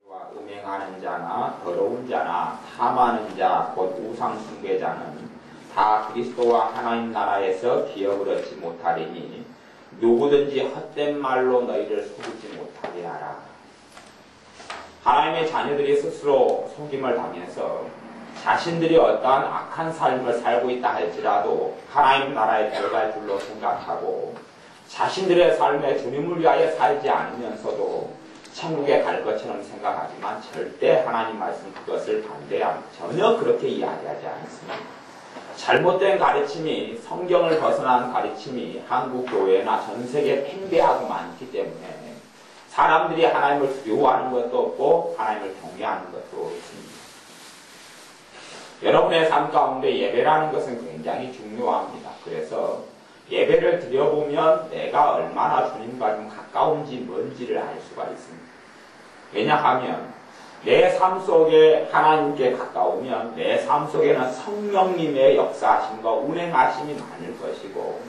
음행하는 자나 더러운 자나 탐하는 자 곧 우상 숭배자는 다 그리스도와 하나님 나라에서 기업을 얻지 못하리니 누구든지 헛된 말로 너희를 속이지 못하게 하라. 하나님의 자녀들이 스스로 속임을 당해서 자신들이 어떠한 악한 삶을 살고 있다 할지라도 하나님 나라에 들어갈 줄로 생각하고 자신들의 삶에 주님을 위하여 살지 않으면서도 천국에 갈 것처럼 생각하지만 절대 하나님 말씀 그것을 반대합니다. 전혀 그렇게 이야기하지 않습니다. 잘못된 가르침이, 성경을 벗어난 가르침이 한국 교회나 전 세계에 팽배하고 많기 때문에 사람들이 하나님을 두려워하는 것도 없고 하나님을 경외하는 것도 없습니다. 여러분의 삶 가운데 예배라는 것은 굉장히 중요합니다. 그래서 예배를 드려보면 내가 얼마나 주님과 좀 가까운지 뭔지를 알 수가 있습니다. 왜냐하면 내 삶 속에 하나님께 가까우면 내 삶 속에는 성령님의 역사하심과 운행하심이 많을 것이고,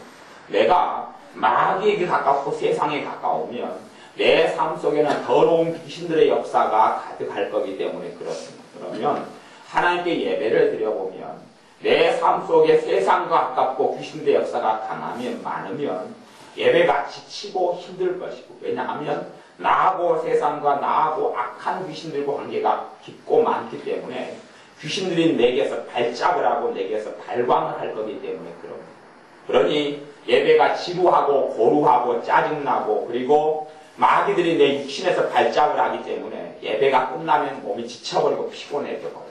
내가 마귀에게 가깝고 세상에 가까우면 내 삶 속에는 더러운 귀신들의 역사가 가득할 거기 때문에 그렇습니다. 그러면 하나님께 예배를 드려보면 내 삶 속에 세상과 가깝고 귀신들의 역사가 강하면 많으면 예배가 지치고 힘들 것이고, 왜냐하면 나하고 세상과 나하고 악한 귀신들과 관계가 깊고 많기 때문에 귀신들이 내게서 발작을 하고 내게서 발광을 할 거기 때문에 그럽니다. 그러니 예배가 지루하고 고루하고 짜증나고 그리고 마귀들이 내 육신에서 발작을 하기 때문에 예배가 끝나면 몸이 지쳐버리고 피곤해져 버립니다.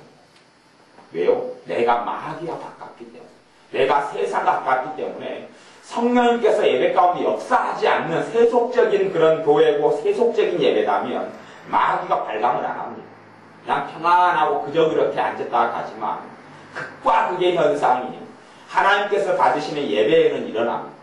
왜요? 내가 마귀와 가깝기 때문에, 내가 세상과 가깝기 때문에 성령님께서 예배 가운데 역사하지 않는 세속적인 그런 교회고 세속적인 예배라면 마귀가 발광을 안 합니다. 그냥 평안하고 그저 그렇게 앉았다가 가지만 극과 극의 현상이 하나님께서 받으시는 예배에는 일어납니다.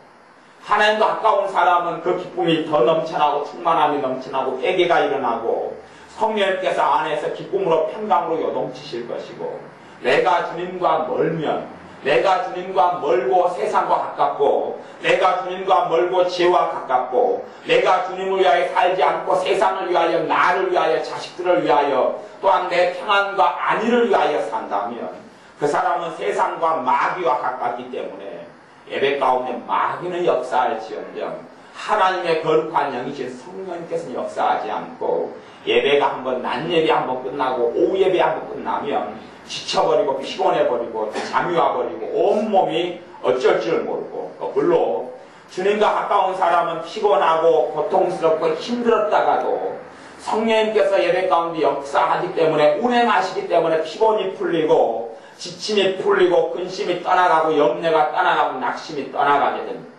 하나님과 가까운 사람은 그 기쁨이 더 넘쳐나고 충만함이 넘쳐나고 회개가 일어나고 성령님께서 안에서 기쁨으로 평강으로 요동치실 것이고, 내가 주님과 멀면, 내가 주님과 멀고 세상과 가깝고, 내가 주님과 멀고 죄와 가깝고, 내가 주님을 위하여 살지 않고 세상을 위하여, 나를 위하여, 자식들을 위하여, 또한 내 평안과 안위를 위하여 산다면 그 사람은 세상과 마귀와 가깝기 때문에 예배 가운데 마귀는 역사할지언정 하나님의 거룩한 영이신 성령님께서는 역사하지 않고, 예배가 한번 낮 예배 한번 끝나고 오후 예배 한번 끝나면 지쳐버리고 피곤해버리고 잠이 와버리고 온몸이 어쩔 줄 모르고, 거꾸로 주님과 가까운 사람은 피곤하고 고통스럽고 힘들었다가도 성령님께서 예배 가운데 역사하기 때문에, 운행하시기 때문에 피곤이 풀리고 지침이 풀리고 근심이 떠나가고 염려가 떠나가고 낙심이 떠나가게 됩니다.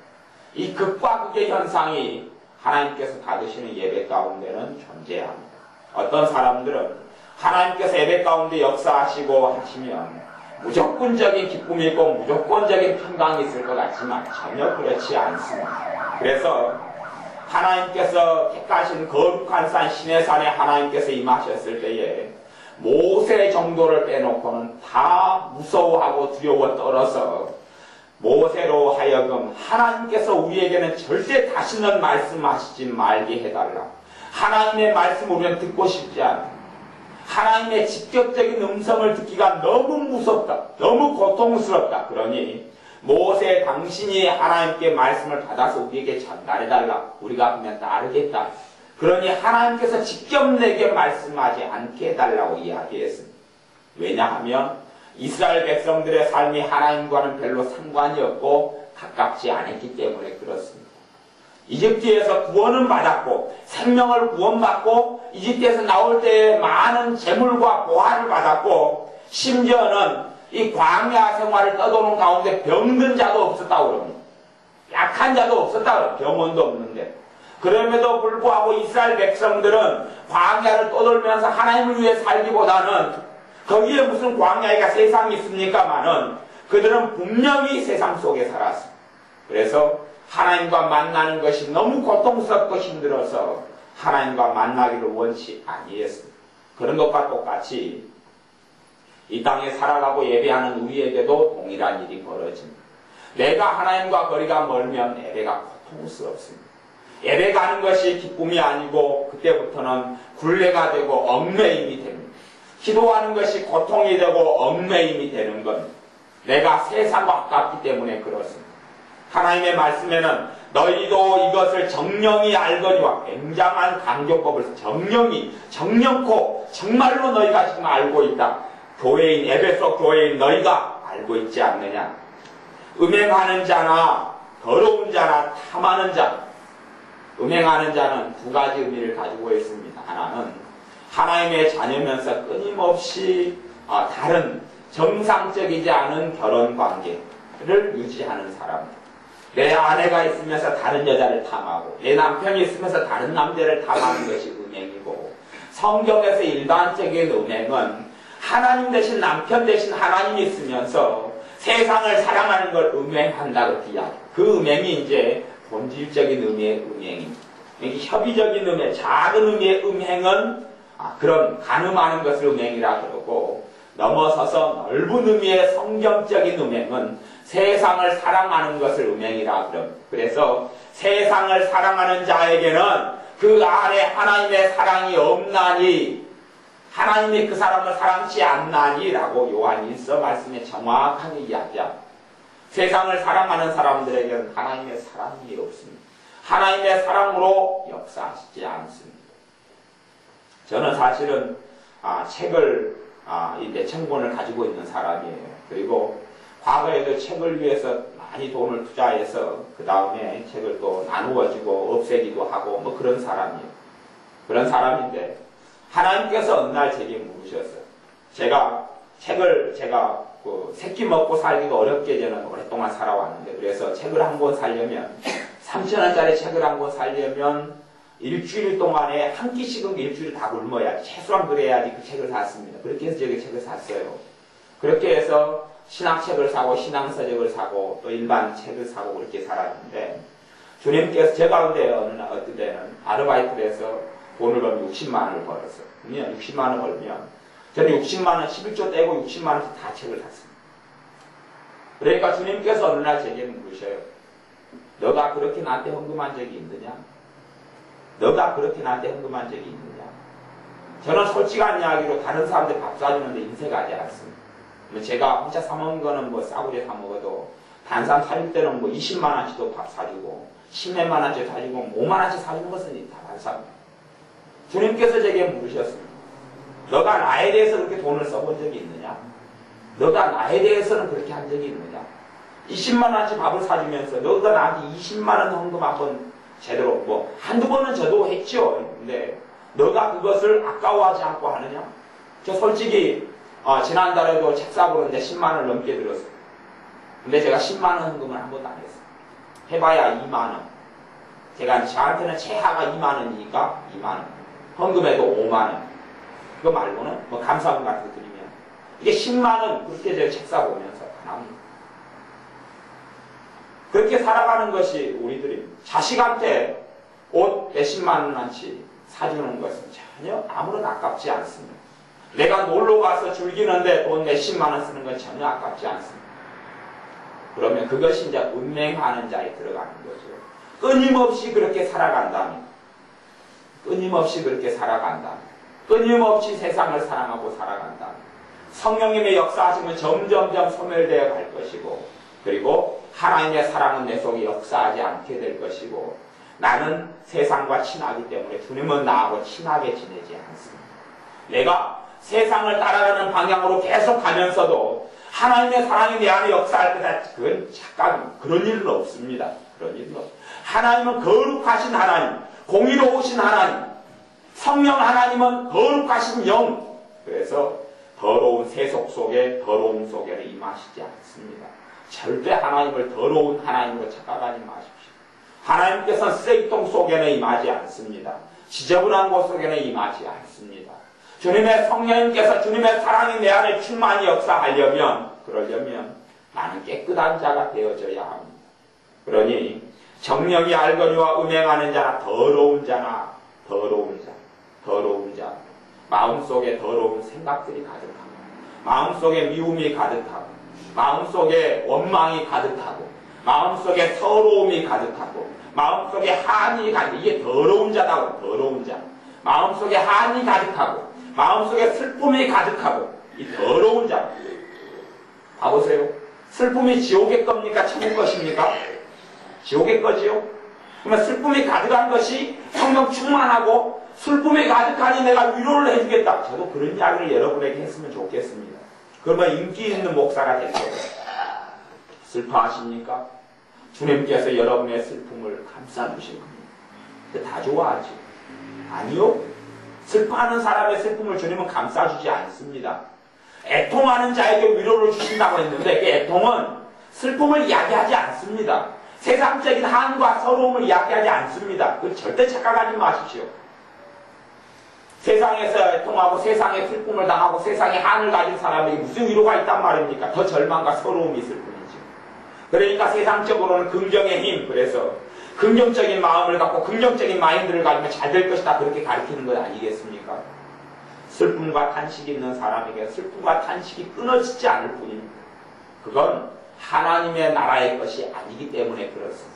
이 극과 극의 현상이 하나님께서 받으시는 예배 가운데는 존재합니다. 어떤 사람들은 하나님께서 예배 가운데 역사하시고 하시면 무조건적인 기쁨이 있고 무조건적인 평강이 있을 것 같지만 전혀 그렇지 않습니다. 그래서 하나님께서 택하신 거룩한 산 시내산에 하나님께서 임하셨을 때에 모세 정도를 빼놓고는 다 무서워하고 두려워 떨어서 모세로 하여금 하나님께서 우리에게는 절대 다시는 말씀하시지 말게 해달라, 하나님의 말씀을 우리는 듣고 싶지 않다, 하나님의 직접적인 음성을 듣기가 너무 무섭다, 너무 고통스럽다, 그러니 모세 당신이 하나님께 말씀을 받아서 우리에게 전달해달라, 우리가 그냥 따르겠다, 그러니 하나님께서 직접 내게 말씀하지 않게 해달라고 이야기했습니다. 왜냐하면 이스라엘 백성들의 삶이 하나님과는 별로 상관이 없고 가깝지 않았기 때문에 그렇습니다. 이집트에서 구원은 받았고 생명을 구원받고 이집트에서 나올 때에 많은 재물과 보화를 받았고, 심지어는 이 광야 생활을 떠도는 가운데 병든 자도 없었다고 그럽니다. 약한 자도 없었다고 그럽니다. 병원도 없는데. 그럼에도 불구하고 이스라엘 백성들은 광야를 떠돌면서 하나님을 위해 살기보다는, 거기에 무슨 광야가 세상이 있습니까마는 그들은 분명히 세상 속에 살았습니다. 그래서 하나님과 만나는 것이 너무 고통스럽고 힘들어서 하나님과 만나기를 원치 아니했습니다. 그런 것과 똑같이 이 땅에 살아가고 예배하는 우리에게도 동일한 일이 벌어집니다. 내가 하나님과 거리가 멀면 예배가 고통스럽습니다. 예배 가는 것이 기쁨이 아니고 그때부터는 굴레가 되고 얽매임이 됩니다. 기도하는 것이 고통이 되고 얽매임이 되는 건 내가 세상과 가깝기 때문에 그렇습니다. 하나님의 말씀에는 너희도 이것을 정령이 알거니와 굉장한 강조법을 정령코 정말로 너희가 지금 알고 있다. 교회인 에베소 교회인 너희가 알고 있지 않느냐. 음행하는 자나 더러운 자나 탐하는 자. 음행하는 자는 두 가지 의미를 가지고 있습니다. 하나는 하나님의 자녀면서 끊임없이 다른 정상적이지 않은 결혼관계를 유지하는 사람들. 내 아내가 있으면서 다른 여자를 탐하고 내 남편이 있으면서 다른 남자를 탐하는 것이 음행이고, 성경에서 일반적인 음행은 하나님 대신 남편 대신 하나님이 있으면서 세상을 사랑하는 걸 음행한다고 이야기해요. 그 음행이 이제 본질적인 의미의 음행입니다. 협의적인 의미, 작은 의미의 음행은 그런 간음하는 것을 음행이라 그러고, 넘어서서 넓은 의미의 성경적인 음행은 세상을 사랑하는 것을 음행이라 그럽니다. 그래서 세상을 사랑하는 자에게는 그 안에 하나님의 사랑이 없나니, 하나님이 그 사람을 사랑치 않나니 라고 요한 1서 말씀에 정확하게 이야기합니다. 세상을 사랑하는 사람들에게는 하나님의 사랑이 없습니다. 하나님의 사랑으로 역사하시지 않습니다. 저는 사실은 책을 몇천 권을 가지고 있는 사람이에요. 그리고 과거에도 책을 위해서 많이 돈을 투자해서 그 다음에 책을 또 나누어지고 없애기도 하고 뭐 그런 사람이에요. 그런 사람인데 하나님께서 어느 날 제게 물으셨어요. 제가 새끼 먹고 살기가 어렵게 저는 오랫동안 살아왔는데, 그래서 책을 한 권 사려면 3,000원짜리 책을 한 권 사려면 일주일 동안에 한 끼씩은 일주일 다 굶어야지, 최소한 그래야지 그 책을 샀습니다. 그렇게 해서 제가 책을 샀어요. 그렇게 해서 신학책을 사고 신앙서적을 사고 또 일반 책을 사고 그렇게 살았는데, 주님께서 제 가운데 어떤 때는 아르바이트를 해서 돈을 벌면 60만 원을 벌었어요. 60만 원 벌면 저는 60만 원 11조 떼고 60만 원씩 다 책을 샀습니다. 그러니까 주님께서 어느 날 제게 물으셔요. 너가 그렇게 나한테 헌금한 적이 있느냐? 너가 그렇게 나한테 헌금한 적이 있느냐? 저는 솔직한 이야기로 다른 사람들 밥 사주는데 인색하지 않습니다. 제가 혼자 사먹은 거는 뭐 싸구려 사먹어도 다른 사람 사줄 때는 뭐 20만 원씩도 밥 사주고 10몇만 원씩 사주고 5만 원씩 사주는 것은 다 반사입니다. 주님께서 제게 물으셨습니다. 너가 나에 대해서 그렇게 돈을 써본 적이 있느냐? 너가 나에 대해서는 그렇게 한 적이 있느냐? 20만 원씩 밥을 사주면서 너가 나한테 20만 원 헌금 한번 제대로 뭐 한두 번은 저도 했죠. 근데 너가 그것을 아까워하지 않고 하느냐? 저 솔직히 지난달에도 책 사보는데 10만 원 넘게 들었어요. 근데 제가 10만 원 헌금을 한 번도 안 했어요. 해봐야 2만 원. 저한테는 최하가 2만 원이니까 2만 원. 헌금해도 5만 원. 그거 말고는 뭐 감사금 같은 거 드리면 이게 10만 원 그렇게 제가 책 사보면서 안 합니다. 그렇게 살아가는 것이 우리들이 자식한테 옷 몇십만 원어치 사주는 것은 전혀 아무런 아깝지 않습니다. 내가 놀러 가서 즐기는데 돈 몇십만 원 쓰는 건 전혀 아깝지 않습니다. 그러면 그것이 이제 음행하는 자에 들어가는 거죠. 끊임없이 그렇게 살아간다면, 끊임없이 그렇게 살아간다면, 끊임없이 세상을 사랑하고 살아간다면 성령님의 역사하심은 점점점 소멸되어 갈 것이고, 그리고 하나님의 사랑은 내 속에 역사하지 않게 될 것이고, 나는 세상과 친하기 때문에 주님은 나하고 친하게 지내지 않습니다. 내가 세상을 따라가는 방향으로 계속 가면서도 하나님의 사랑이 내 안에 역사할 때다. 그건 잠깐 그런 일은 없습니다. 그런 일은 없습니다. 하나님은 거룩하신 하나님, 공의로우신 하나님, 성령 하나님은 거룩하신 영. 그래서 더러운 세속 속에 더러움 속에는 임하시지 않습니다. 절대 하나님을 더러운 하나님으로 착각하지 마십시오. 하나님께서는 쓰레기통 속에는 임하지 않습니다. 지저분한 곳 속에는 임하지 않습니다. 주님의 성령님께서 주님의 사랑이 내 안에 충만히 그러려면 나는 깨끗한 자가 되어져야 합니다. 그러니 정령이 알거니와 음행하는 자나 더러운 자, 마음속에 더러운 생각들이 가득하고, 마음속에 미움이 가득하고, 마음속에 원망이 가득하고, 마음속에 서러움이 가득하고, 마음속에 한이 가득, 이게 더러운 자다. 더러운 자. 마음속에 한이 가득하고 마음속에 슬픔이 가득하고 이 더러운 자. 봐보세요. 슬픔이 지옥의 겁니까? 천국 것입니까? 지옥의 거지요? 그러면 슬픔이 가득한 것이 성령 충만하고 슬픔이 가득하니 내가 위로를 해주겠다. 저도 그런 이야기를 여러분에게 했으면 좋겠습니다. 그러면 인기 있는 목사가 될 거예요. 슬퍼하십니까? 주님께서 여러분의 슬픔을 감싸주실 겁니다. 근데 다 좋아하지? 아니요. 슬퍼하는 사람의 슬픔을 주님은 감싸주지 않습니다. 애통하는 자에게 위로를 주신다고 했는데 그 애통은 슬픔을 이야기하지 않습니다. 세상적인 한과 서러움을 이야기하지 않습니다. 그걸 절대 착각하지 마십시오. 세상에서 애통하고 세상에 슬픔을 당하고 세상에 한을 가진 사람에게 무슨 위로가 있단 말입니까? 더 절망과 서러움이 있을 뿐이죠. 그러니까 세상적으로는 긍정의 힘, 그래서 긍정적인 마음을 갖고 긍정적인 마인드를 가지면 잘 될 것이다 그렇게 가르치는 것 아니겠습니까? 슬픔과 탄식이 있는 사람에게 슬픔과 탄식이 끊어지지 않을 뿐입니다. 그건 하나님의 나라의 것이 아니기 때문에 그렇습니다.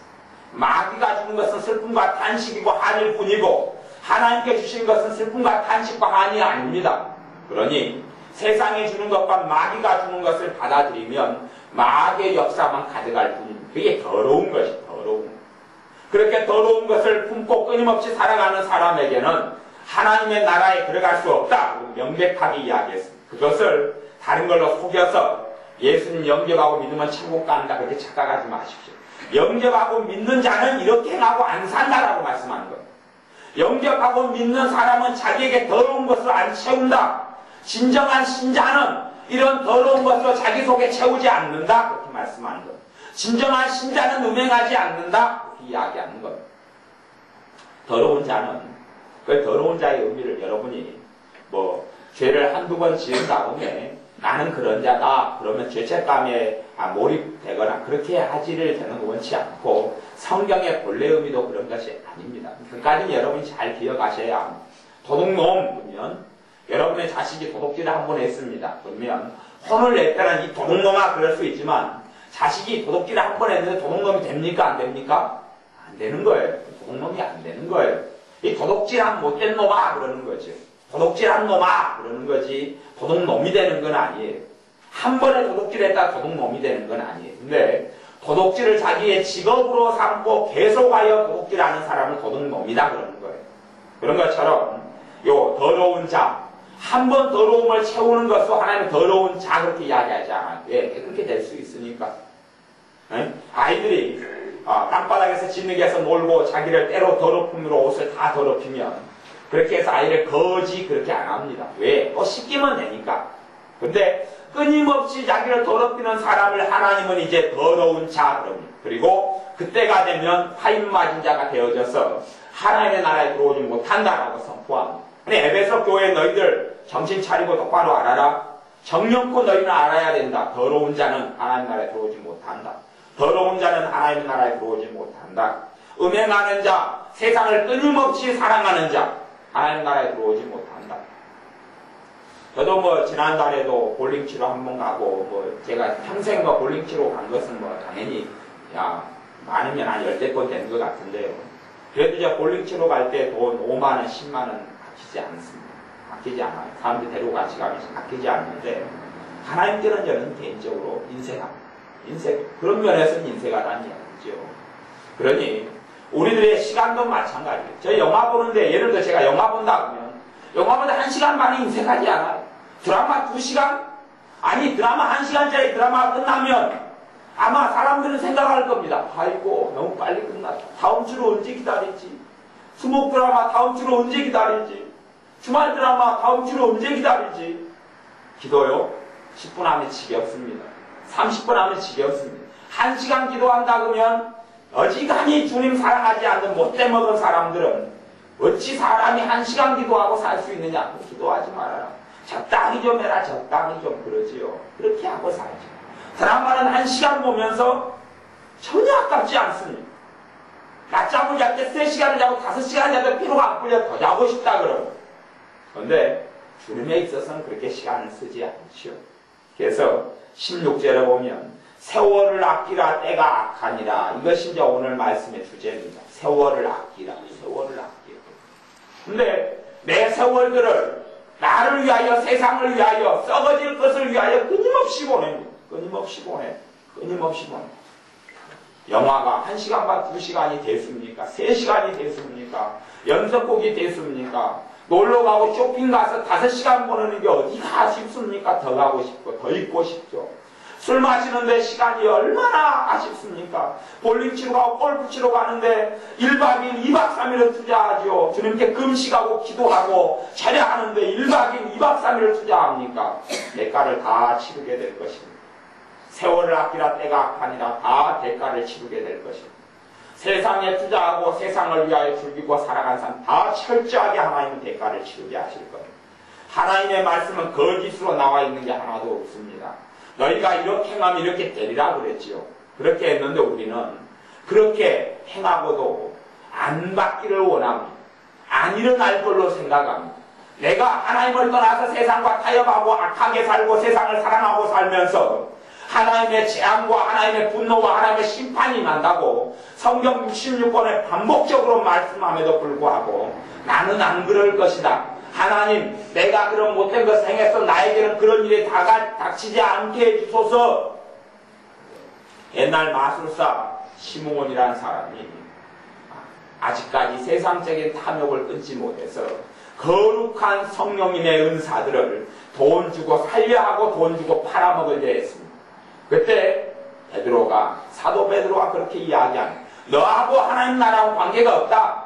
마귀가 주는 것은 슬픔과 탄식이고 한일 뿐이고 하나님께 주신 것은 슬픔과 탄식과 한이 아닙니다. 그러니 세상이 주는 것과 마귀가 주는 것을 받아들이면 마귀의 역사만 가져갈 뿐입니다. 그게 더러운 것이 더러운 것. 그렇게 더러운 것을 품고 끊임없이 살아가는 사람에게는 하나님의 나라에 들어갈 수 없다. 명백하게 이야기했습니다. 그것을 다른 걸로 속여서 예수님 영접하고 믿으면 천국 간다 그렇게 착각하지 마십시오. 영접하고 믿는 자는 이렇게 행하고 안 산다라고 말씀하는 거예요. 영접하고 믿는 사람은 자기에게 더러운 것을 안 채운다. 진정한 신자는 이런 더러운 것을 자기 속에 채우지 않는다. 그렇게 말씀하는 거예요. 진정한 신자는 음행하지 않는다. 그렇게 이야기하는 거예요. 더러운 자는 그 더러운 자의 의미를 여러분이 죄를 한두 번 지은 다음에 나는 그런 자다. 그러면 죄책감에 몰입되거나 그렇게 하지를 되는 거 원치 않고 성경의 본래 의미도 그런 것이 아닙니다. 그까지는 여러분이 잘 기억하셔야 합니다. 도둑놈 보면 여러분의 자식이 도둑질을 한 번 했습니다. 그러면 혼을 낼 때는 이 도둑놈아 그럴 수 있지만 자식이 도둑질을 한 번 했는데 도둑놈이 됩니까? 안 됩니까? 안 되는 거예요. 도둑놈이 안 되는 거예요. 이 도둑질한 못된 놈아 그러는 거죠. 도둑질한 놈아 그러는 거지 도둑놈이 되는 건 아니에요. 한 번에 도둑질했다 도둑놈이 되는 건 아니에요. 근데 도둑질을 자기의 직업으로 삼고 계속하여 도둑질하는 사람은 도둑놈이다 그러는 거예요. 그런 것처럼 요 더러운 자, 한 번 더러움을 채우는 것도 하나님은 더러운 자 그렇게 이야기하지 않아요. 왜? 그렇게 될 수 있으니까. 아이들이 땅바닥에서 진흙에서 놀고 자기를 때로 더럽힘으로 옷을 다 더럽히면 그렇게 해서 아이를 거지 그렇게 안 합니다. 왜? 씻기면 되니까. 근데 끊임없이 자기를 더럽히는 사람을 하나님은 이제 더러운 자 그럽니다. 그리고 그때가 되면 화인 맞은 자가 되어져서 하나님의 나라에 들어오지 못한다라고 선포합니다. 근데 에베소 교회 너희들 정신 차리고 똑바로 알아라. 정령코 너희는 알아야 된다. 더러운 자는 하나님 나라에 들어오지 못한다. 더러운 자는 하나님 나라에 들어오지 못한다. 음행하는 자, 세상을 끊임없이 사랑하는 자, 하나님 나라에 들어오지 못한다. 저도 지난달에도 볼링 치러 한 번 가고 제가 평생 볼링 치러 간 것은 당연히 많으면 한 10대 건 되는 것 같은데요. 그래도 이제 볼링 치러 갈 때 돈 5만원, 10만원 아끼지 않습니다. 아끼지 않아요. 사람들 데리고 같이 가면 아끼지 않는데 하나님께는 저는 개인적으로 그런 면에서는 인색하다는 이야기죠. 그러니 우리들의 시간도 마찬가지예요. 저 영화 보는데 예를 들어 제가 영화 본다 그러면 영화 보는데 1시간 만에 인색하지 않아요. 드라마 2시간? 아니 드라마 1시간짜리 드라마가 끝나면 아마 사람들은 생각할 겁니다. 아이고 너무 빨리 끝났다. 다음 주를 언제 기다리지? 수목 드라마 다음 주를 언제 기다리지? 주말 드라마 다음 주를 언제 기다리지? 기도요? 10분 하면 지겹습니다. 30분 하면 지겹습니다. 1시간 기도한다 그러면 어지간히 주님 사랑하지 않는 못돼 먹은 사람들은 어찌 사람이 1시간 기도하고 살 수 있느냐? 기도하지 말아라. 적당히 좀 해라. 적당히 좀 그러지요. 그렇게 하고 살죠. 드라마는 1시간 보면서 전혀 아깝지 않습니다. 낮잠을 잘 때 3시간을 자고 5시간을 자도 피로가 안 풀려 더 자고 싶다 그러고. 그런데 주님에 있어서는 그렇게 시간을 쓰지 않죠. 그래서 16절에 보면 세월을 아끼라 때가 악하니라. 이것이 이제 오늘 말씀의 주제입니다. 세월을 아끼라. 세월을 아끼라. 근데 내 세월들을 나를 위하여 세상을 위하여 썩어질 것을 위하여 끊임없이 보냅니다. 끊임없이 보내. 끊임없이 보내. 영화가 1시간 반 2시간이 됐습니까? 3시간이 됐습니까? 연속곡이 됐습니까? 놀러가고 쇼핑 가서 5시간 보내는 게 어디가 아쉽습니까? 더 가고 싶고 더 있고 싶죠. 술 마시는데 시간이 얼마나 아쉽습니까? 볼링 치러 가고 골프 치러 가는데 1박 2일 2박 3일을 투자하죠. 주님께 금식하고 기도하고 차려하는데 1박 2일 2박 3일을 투자합니까? 대가를 다 치르게 될 것입니다. 세월을 아끼라 때가 악하니라. 다 대가를 치르게 될 것입니다. 세상에 투자하고 세상을 위하여 즐기고 살아간 사람 다 철저하게 하나님은 대가를 치르게 하실 겁니다. 하나님의 말씀은 거짓으로 나와 있는 게 하나도 없습니다. 너희가 이렇게 행하면 이렇게 되리라 그랬지요. 그렇게 했는데 우리는 그렇게 행하고도 안 받기를 원합니다. 안 일어날 걸로 생각합니다. 내가 하나님을 떠나서 세상과 타협하고 악하게 살고 세상을 사랑하고 살면서 하나님의 재앙과 하나님의 분노와 하나님의 심판이 난다고 성경 66권에 반복적으로 말씀함에도 불구하고 나는 안 그럴 것이다. 하나님, 내가 그런 못된 것을 행해서 나에게는 그런 일이 닥치지 않게 해주소서. 옛날 마술사 시므온이라는 사람이 아직까지 세상적인 탐욕을 끊지 못해서 거룩한 성령님의 은사들을 돈 주고 살려하고 돈 주고 팔아먹으려 했습니다. 그때 베드로가, 사도 베드로가 그렇게 이야기합니다. 너하고 하나님 나라하고 관계가 없다.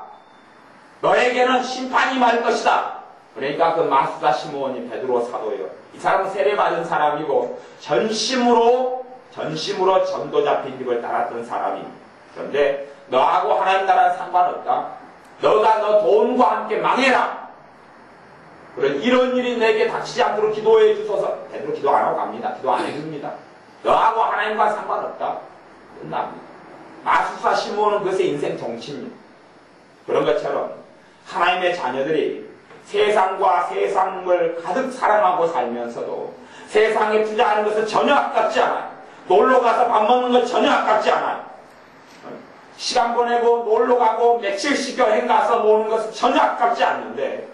너에게는 심판이 말 것이다. 그러니까 그 마술사 시므온이 베드로 사도예요. 이 사람은 세례받은 사람이고 전심으로 전도자 빈집을 따랐던 사람입니다. 그런데 너하고 하나님 나라는 상관없다. 너가 너 돈과 함께 망해라. 그런 이런 일이 내게 닥치지 않도록 기도해 주소서. 베드로 기도 안 하고 갑니다. 기도 안 해줍니다. 너하고 하나님과 상관없다. 끝납니다. 마술사 시므온은 그것의 인생 정치입니다. 그런 것처럼 하나님의 자녀들이 세상과 세상을 가득 사랑하고 살면서도 세상에 투자하는 것은 전혀 아깝지 않아요. 놀러가서 밥 먹는 것 전혀 아깝지 않아요. 시간 보내고 놀러가고 며칠씩 여행 가서 노는 것은 전혀 아깝지 않는데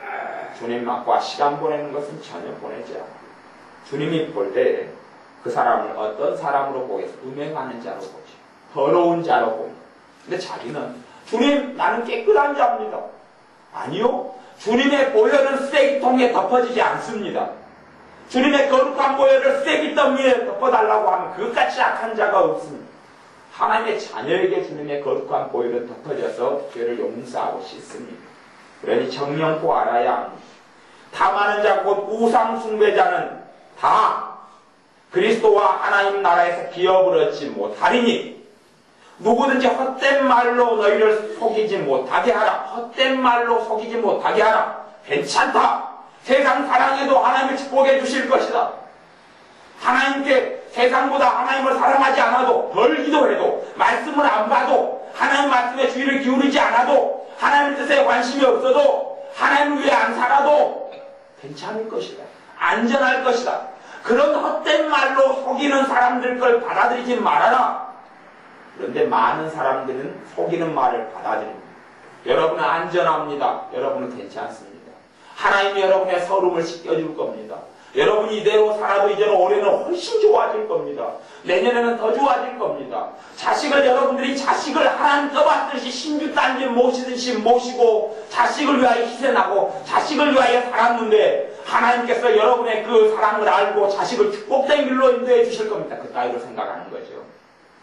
주님과 시간 보내는 것은 전혀 보내지 않아요. 주님이 볼 때 그 사람을 어떤 사람으로 보겠어? 음행하는 자로 보죠. 더러운 자로 봅니다. 근데 자기는 주님, 나는 깨끗한 자입니다. 아니요. 주님의 보혈은 쓰레기통에 덮어지지 않습니다. 주님의 거룩한 보혈을 쓰레기통 위에 덮어달라고 하면 그것같이 악한 자가 없습니다. 하나님의 자녀에게 주님의 거룩한 보혈은 덮어져서 죄를 용서하고 씻습니다. 그러니 정령코 알아야 합니다. 탐하는 자 곧 우상 숭배자는 다 그리스도와 하나님 나라에서 기업을 얻지 못하리니 누구든지 헛된 말로 너희를 속이지 못하게 하라. 헛된 말로 속이지 못하게 하라. 괜찮다. 세상 사랑해도 하나님을 축복해 주실 것이다. 하나님께 세상보다 하나님을 사랑하지 않아도 덜 기도해도 말씀을 안 봐도 하나님 말씀에 주의를 기울이지 않아도 하나님 뜻에 관심이 없어도 하나님을 위해 안 살아도 괜찮을 것이다. 안전할 것이다. 그런 헛된 말로 속이는 사람들 걸 받아들이지 말아라. 그런데 많은 사람들은 속이는 말을 받아들입니다. 여러분은 안전합니다. 여러분은 괜찮습니다. 하나님이 여러분의 서름을 씻겨줄 겁니다. 여러분이 이대로 살아도 이제는 올해는 훨씬 좋아질 겁니다. 내년에는 더 좋아질 겁니다. 여러분들이 자식을 하나님 떠받듯이 신주단지 모시듯이 모시고 자식을 위하여 희생하고 자식을 위하여 살았는데 하나님께서 여러분의 그 사랑을 알고 자식을 축복된 길로 인도해 주실 겁니다. 그 따위로 생각하는 거죠.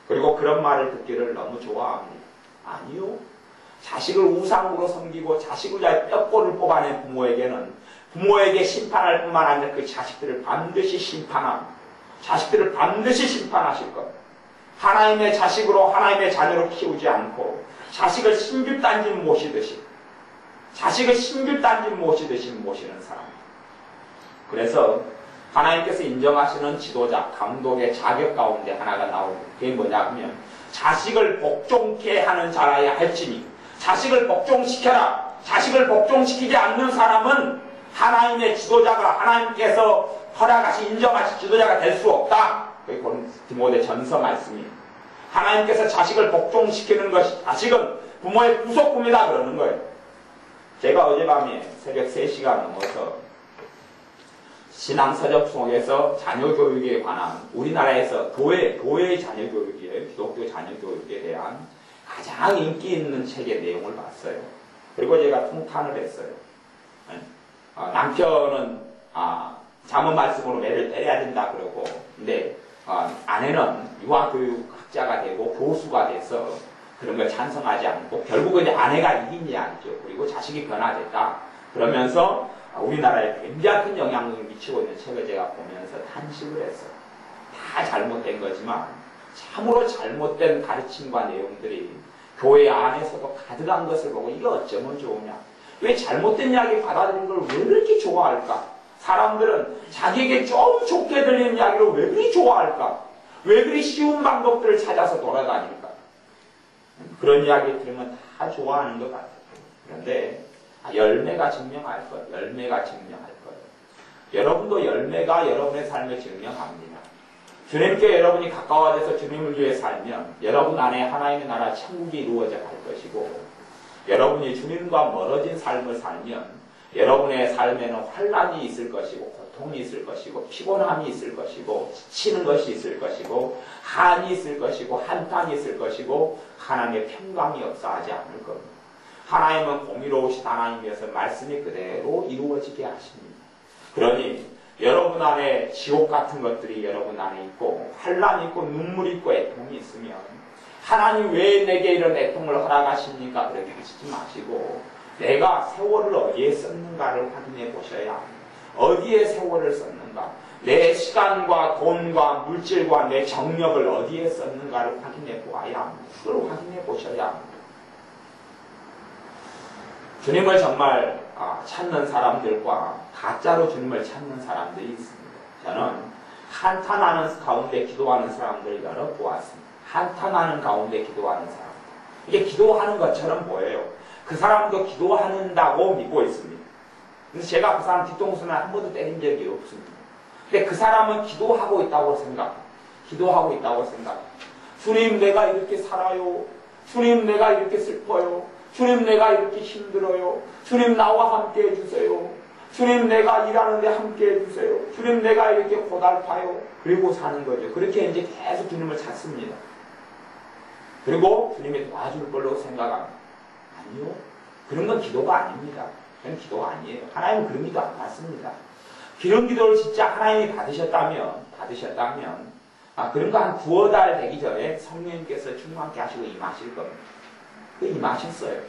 그리고 그런 말을 듣기를 너무 좋아합니다. 아니요. 자식을 우상으로 섬기고 자식을 위하여 뼈골을 뽑아낸 부모에게는 부모에게 심판할 뿐만 아니라 그 자식들을 반드시 심판합니다. 자식들을 반드시 심판하실 겁니다. 하나님의 자식으로 하나님의 자녀로 키우지 않고 자식을 신주단지 모시듯이 모시는 사람. 그래서 하나님께서 인정하시는 지도자, 감독의 자격 가운데 하나가 나옵니다. 그게 뭐냐면 자식을 복종케 하는 자라야 할지니 자식을 복종시켜라. 자식을 복종시키지 않는 사람은 하나님의 지도자가 하나님께서 허락하시 인정하신 지도자가 될 수 없다. 디모데 전서 말씀이 하나님께서 자식을 복종시키는 것이 자식은 부모의 부속품이다 그러는 거예요. 제가 어젯밤에 새벽 3시가 넘어서 신앙서적 속에서 자녀교육에 관한 우리나라에서 교회의 자녀교육이에요. 기독교 자녀교육에 대한 가장 인기 있는 책의 내용을 봤어요. 그리고 제가 통탄을 했어요. 남편은 자문 말씀으로 매를 때려야 된다 그러고, 근데 아내는 유아교육학자가 되고 교수가 돼서 그런 걸 찬성하지 않고 결국은 이제 아내가 이긴 이야기죠. 그리고 자식이 변화됐다 그러면서 우리나라에 굉장히 큰 영향을 미치고 있는 책을 제가 보면서 탄식을 했어요. 다 잘못된 거지만 참으로 잘못된 가르침과 내용들이 교회 안에서도 가득한 것을 보고 이게 어쩌면 좋으냐, 왜 잘못된 이야기 받아들이는 걸 왜 그렇게 좋아할까? 사람들은 자기에게 좀 좋게 들리는 이야기를 왜 그리 좋아할까? 왜 그리 쉬운 방법들을 찾아서 돌아다닐까? 그런 이야기 들으면 다 좋아하는 것 같아요. 그런데 열매가 증명할 거예요. 열매가 증명할 거예요. 여러분도 열매가 여러분의 삶을 증명합니다. 주님께 여러분이 가까워져서 주님을 위해 살면 여러분 안에 하나님의 나라 천국이 이루어져 갈 것이고, 여러분이 주님과 멀어진 삶을 살면 여러분의 삶에는 환난이 있을 것이고, 고통이 있을 것이고, 피곤함이 있을 것이고, 지치는 것이 있을 것이고, 한이 있을 것이고, 한탄이 있을 것이고, 하나님의 평강이 역사하지 않을 겁니다. 하나님은 공의로우신 하나님이어서 말씀이 그대로 이루어지게 하십니다. 그러니 여러분 안에 지옥 같은 것들이 여러분 안에 있고, 환난이 있고, 눈물이 있고, 애통이 있으면 하나님 왜 내게 이런 애통을 허락하십니까? 그렇게 하시지 마시고 내가 세월을 어디에 썼는가를 확인해 보셔야 합니다. 어디에 세월을 썼는가, 내 시간과 돈과 물질과 내 정력을 어디에 썼는가를 확인해 보아야 합니다. 그걸 확인해 보셔야 합니다. 주님을 정말 찾는 사람들과 가짜로 주님을 찾는 사람들이 있습니다. 저는 한탄하는 가운데 기도하는 사람들을 여러 보았습니다. 한탄하는 가운데 기도하는 사람들. 이게 기도하는 것처럼 보여요. 그 사람도 기도한다고 믿고 있습니다. 근데 제가 그 사람 뒤통수는 한 번도 때린 적이 없습니다. 근데 그 사람은 기도하고 있다고 생각해요. 기도하고 있다고 생각해요. 주님, 내가 이렇게 살아요. 주님, 내가 이렇게 슬퍼요. 주님, 내가 이렇게 힘들어요. 주님, 나와 함께 해주세요. 주님, 내가 일하는데 함께 해주세요. 주님, 내가 이렇게 고달파요. 그리고 사는 거죠. 그렇게 이제 계속 주님을 찾습니다. 그리고 주님이 도와줄 걸로 생각합니다. 아니요. 그런 건 기도가 아닙니다. 그건 기도가 아니에요. 하나님은 그런 기도 안 받습니다. 그런 기도를 진짜 하나님이 받으셨다면, 그런 거 한 9달 되기 전에 성령님께서 충만케 하시고 임하실 겁니다. 그 임하셨어요.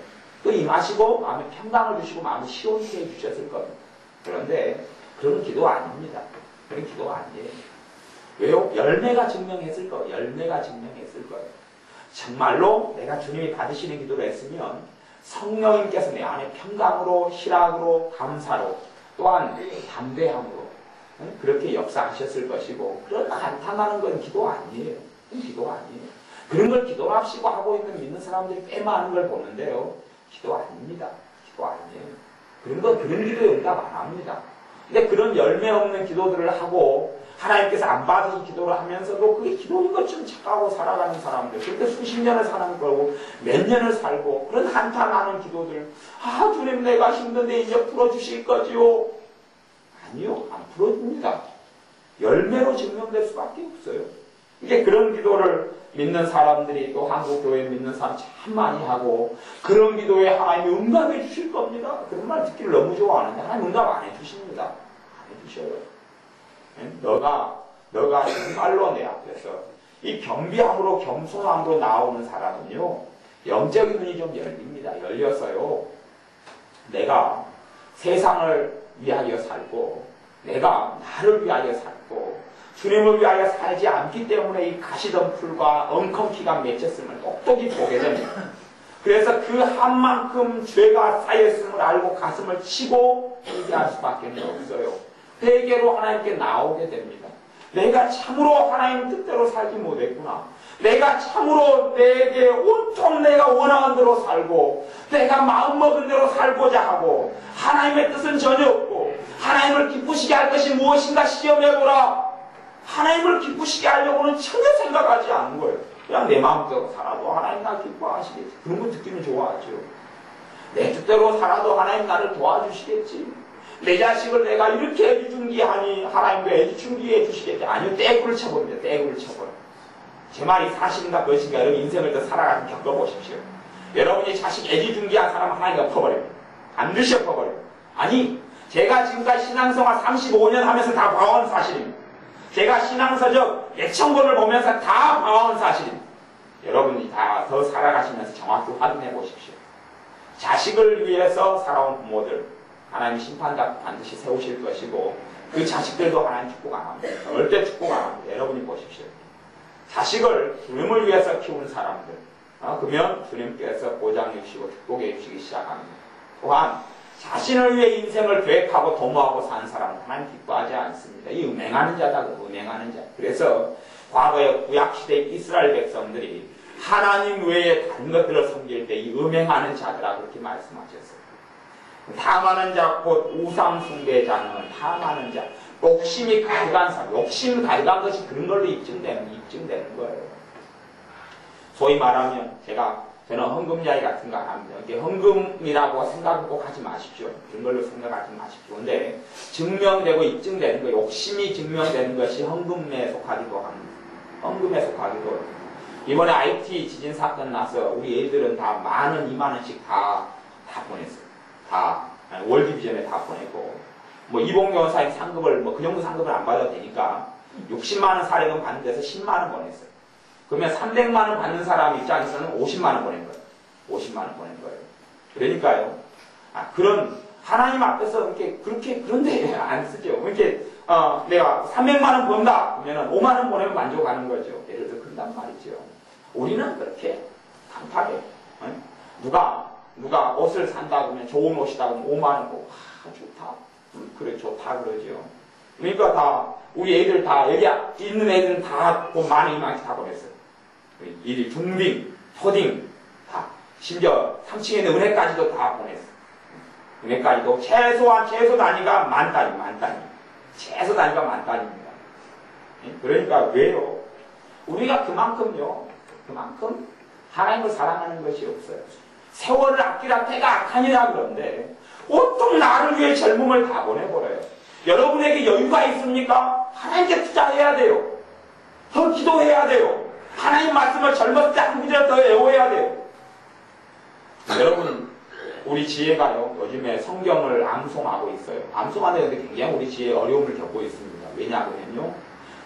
또 임하시고 마음에 평강을 주시고 마음을 시원케 해주셨을 겁니다. 그런데 그런 기도 아닙니다. 그런 기도가 아니에요. 왜요? 열매가 증명했을 거예요. 열매가 증명했을 거예요. 정말로 내가 주님이 받으시는 기도를 했으면 성령님께서 내 안에 평강으로, 희락으로, 감사로, 또한 담대함으로 그렇게 역사하셨을 것이고, 그런 한탄하는 건 기도 아니에요. 그건 기도 아니에요. 그런 걸 기도랍시고 하고 있는 믿는 사람들이 꽤 많은 걸 보는데요. 기도 아닙니다. 기도 아니에요. 그런 기도 응답 안 합니다. 근데 그런 열매 없는 기도들을 하고 하나님께서 안 받으신 기도를 하면서도 그게 기도인 것처럼 착각하고 살아가는 사람들, 그렇게 수십 년을 사는 거고 몇 년을 살고 그런 한탄하는 기도들, 주님 내가 힘든데 이제 풀어주실 거지요? 아니요, 안 풀어줍니다. 열매로 증명될 수밖에 없어요. 이게 그런 기도를 믿는 사람들이, 또 한국교회 믿는 사람 참 많이 하고, 그런 기도에 하나님이 응답해 주실 겁니다. 그런 말 듣기를 너무 좋아하는데 하나님 응답 안 해주십니다. 안 해주셔요. 너가 정말로 내 앞에서 이 겸비함으로 겸손함으로 나오는 사람은요, 영적인 눈이 좀 열립니다. 열려서요, 내가 세상을 위하여 살고 내가 나를 위하여 살고 주님을 위하여 살지 않기 때문에 이 가시덤불과 엉겅퀴가 맺혔음을 똑똑히 보게 됩니다. 그래서 그 한 만큼 죄가 쌓였음을 알고 가슴을 치고 회개할 수밖에 없어요. 회개로 하나님께 나오게 됩니다. 내가 참으로 하나님 뜻대로 살지 못했구나. 내가 참으로 내게 온통 내가 원하는 대로 살고 내가 마음먹은 대로 살고자 하고 하나님의 뜻은 전혀 없고 하나님을 기쁘시게 할 것이 무엇인가 시험해보라. 하나님을 기쁘시게 하려고는 전혀 생각하지 않는 거예요. 그냥 내 마음대로 살아도 하나님 나 기뻐하시겠지. 그런 거 듣기는 좋아하죠. 내 뜻대로 살아도 하나님 나를 도와주시겠지. 내 자식을 내가 이렇게 애지중지하니 하나님도 애지중지해 주시겠지. 아니요, 떼구를 쳐버립니다. 떼구를 쳐버려. 제 말이 사실인가 그것인가 여러분 인생을 더 살아가서 겪어보십시오. 여러분이 자식 애지중지한 사람 하나님 엎어버려요. 반드시 엎어버려요. 아니, 제가 지금까지 신앙생활 35년 하면서 다 봐온 사실입니다. 제가 신앙서적 예천권을 보면서 다 봐온 사실입니다. 여러분이 다 더 살아가시면서 정확히 확인해 보십시오. 자식을 위해서 살아온 부모들, 하나님 심판각 반드시 세우실 것이고, 그 자식들도 하나님 축복 안 합니다. 절대 축복 안 합니다. 여러분이 보십시오. 자식을 주님을 위해서 키우는 사람들, 그러면 주님께서 보장해 주시고 축복해 주시기 시작합니다. 또한 자신을 위해 인생을 계획하고 도모하고 사는 사람은 하나님 기뻐하지 않습니다. 이 음행하는 자다, 음행하는 자. 그래서 과거의 구약시대의 이스라엘 백성들이 하나님 외에 다른 것들을 섬길 때 이 음행하는 자들아 그렇게 말씀하셨어요. 탐하는 자, 곧 우상 숭배자는 탐하는 자, 욕심이 가득한 사람, 욕심 가득한 것이 그런 걸로 입증되는 거예요. 소위 말하면 저는 헌금자위 같은 거 안 합니다. 이게 헌금이라고 생각을 꼭 하지 마십시오. 그런 걸로 생각하지 마십시오. 근데 증명되고 입증되는 거, 욕심이 증명되는 것이 헌금에 속하기도 합니다. 헌금에 속하기도 합니다. 이번에 IT 지진 사건 나서 우리 애들은 다 10,000원, 20,000원씩 다 보냈어요. 다 월드비전에 다 보냈고, 뭐 이봉경 사님 상급을 그 정도 상급을 안 받아도 되니까 60만 원 사례금 받는 데서 10만 원 보냈어요. 그러면 300만 원 받는 사람 입장에서는 50만 원 보낸 거예요. 50만 원 보낸 거예요. 그러니까요. 그런 하나님 앞에서 그런데 안 쓰죠. 이렇게 내가 300만 원 번다 그러면 5만 원 보내면 만족하는 거죠. 예를 들어 그런단 말이죠. 우리는 그렇게 강하게 누가 옷을 산다 그러면 좋은 옷이다 그러면 5만 원 보고 좋다. 그래 좋다 그러죠. 그러니까 다 우리 애들 다 여기 있는 애들은 다 10,000원, 20,000원씩 다 보냈어요. 이 중딩, 초딩 다 심지어 3층에 있는 은혜까지도 다 보냈어요. 은혜까지도 최소 단위가 10,000단위. 최소 단위가 10,000단위입니다. 그러니까 왜요? 우리가 그만큼 하나님을 사랑하는 것이 없어요. 세월을 아끼라 때가 악하니라 그런데 보통 나를 위해 젊음을 다 보내버려요. 여러분에게 여유가 있습니까? 하나님께 투자해야 돼요. 더 기도해야 돼요. 하나님 말씀을 젊었을 때 한 구절 더 외워야 돼요. 여러분, 우리 지혜가요, 요즘에 성경을 암송하고 있어요. 암송하는 데 굉장히 우리 지혜 어려움을 겪고 있습니다. 왜냐하면요,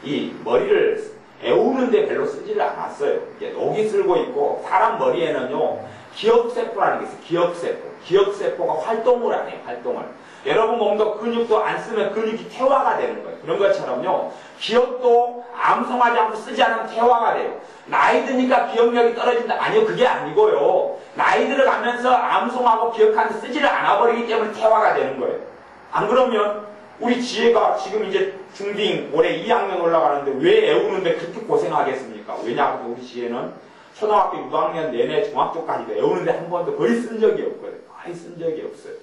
이 머리를 애우는데 별로 쓰지를 않았어요. 이제 녹이 쓸고 있고, 사람 머리에는요, 기억세포라는 게 있어요. 기억세포. 기억세포가 활동을 안 해요, 활동을. 여러분 몸도 근육도 안 쓰면 근육이 퇴화가 되는 거예요. 그런 것처럼요, 기억도 암송하지 않고 쓰지 않으면 퇴화가 돼요. 나이 드니까 기억력이 떨어진다. 아니요, 그게 아니고요. 나이 들어가면서 암송하고 기억하는데 쓰지를 않아버리기 때문에 퇴화가 되는 거예요. 안 그러면 우리 지혜가 지금 이제 중딩 올해 2학년 올라가는데 왜 애우는데 그렇게 고생하겠습니까? 왜냐하면 우리 지혜는 초등학교 6학년 내내 중학교까지도 애우는데 한 번도 거의 쓴 적이 없거든요. 거의 쓴 적이 없어요.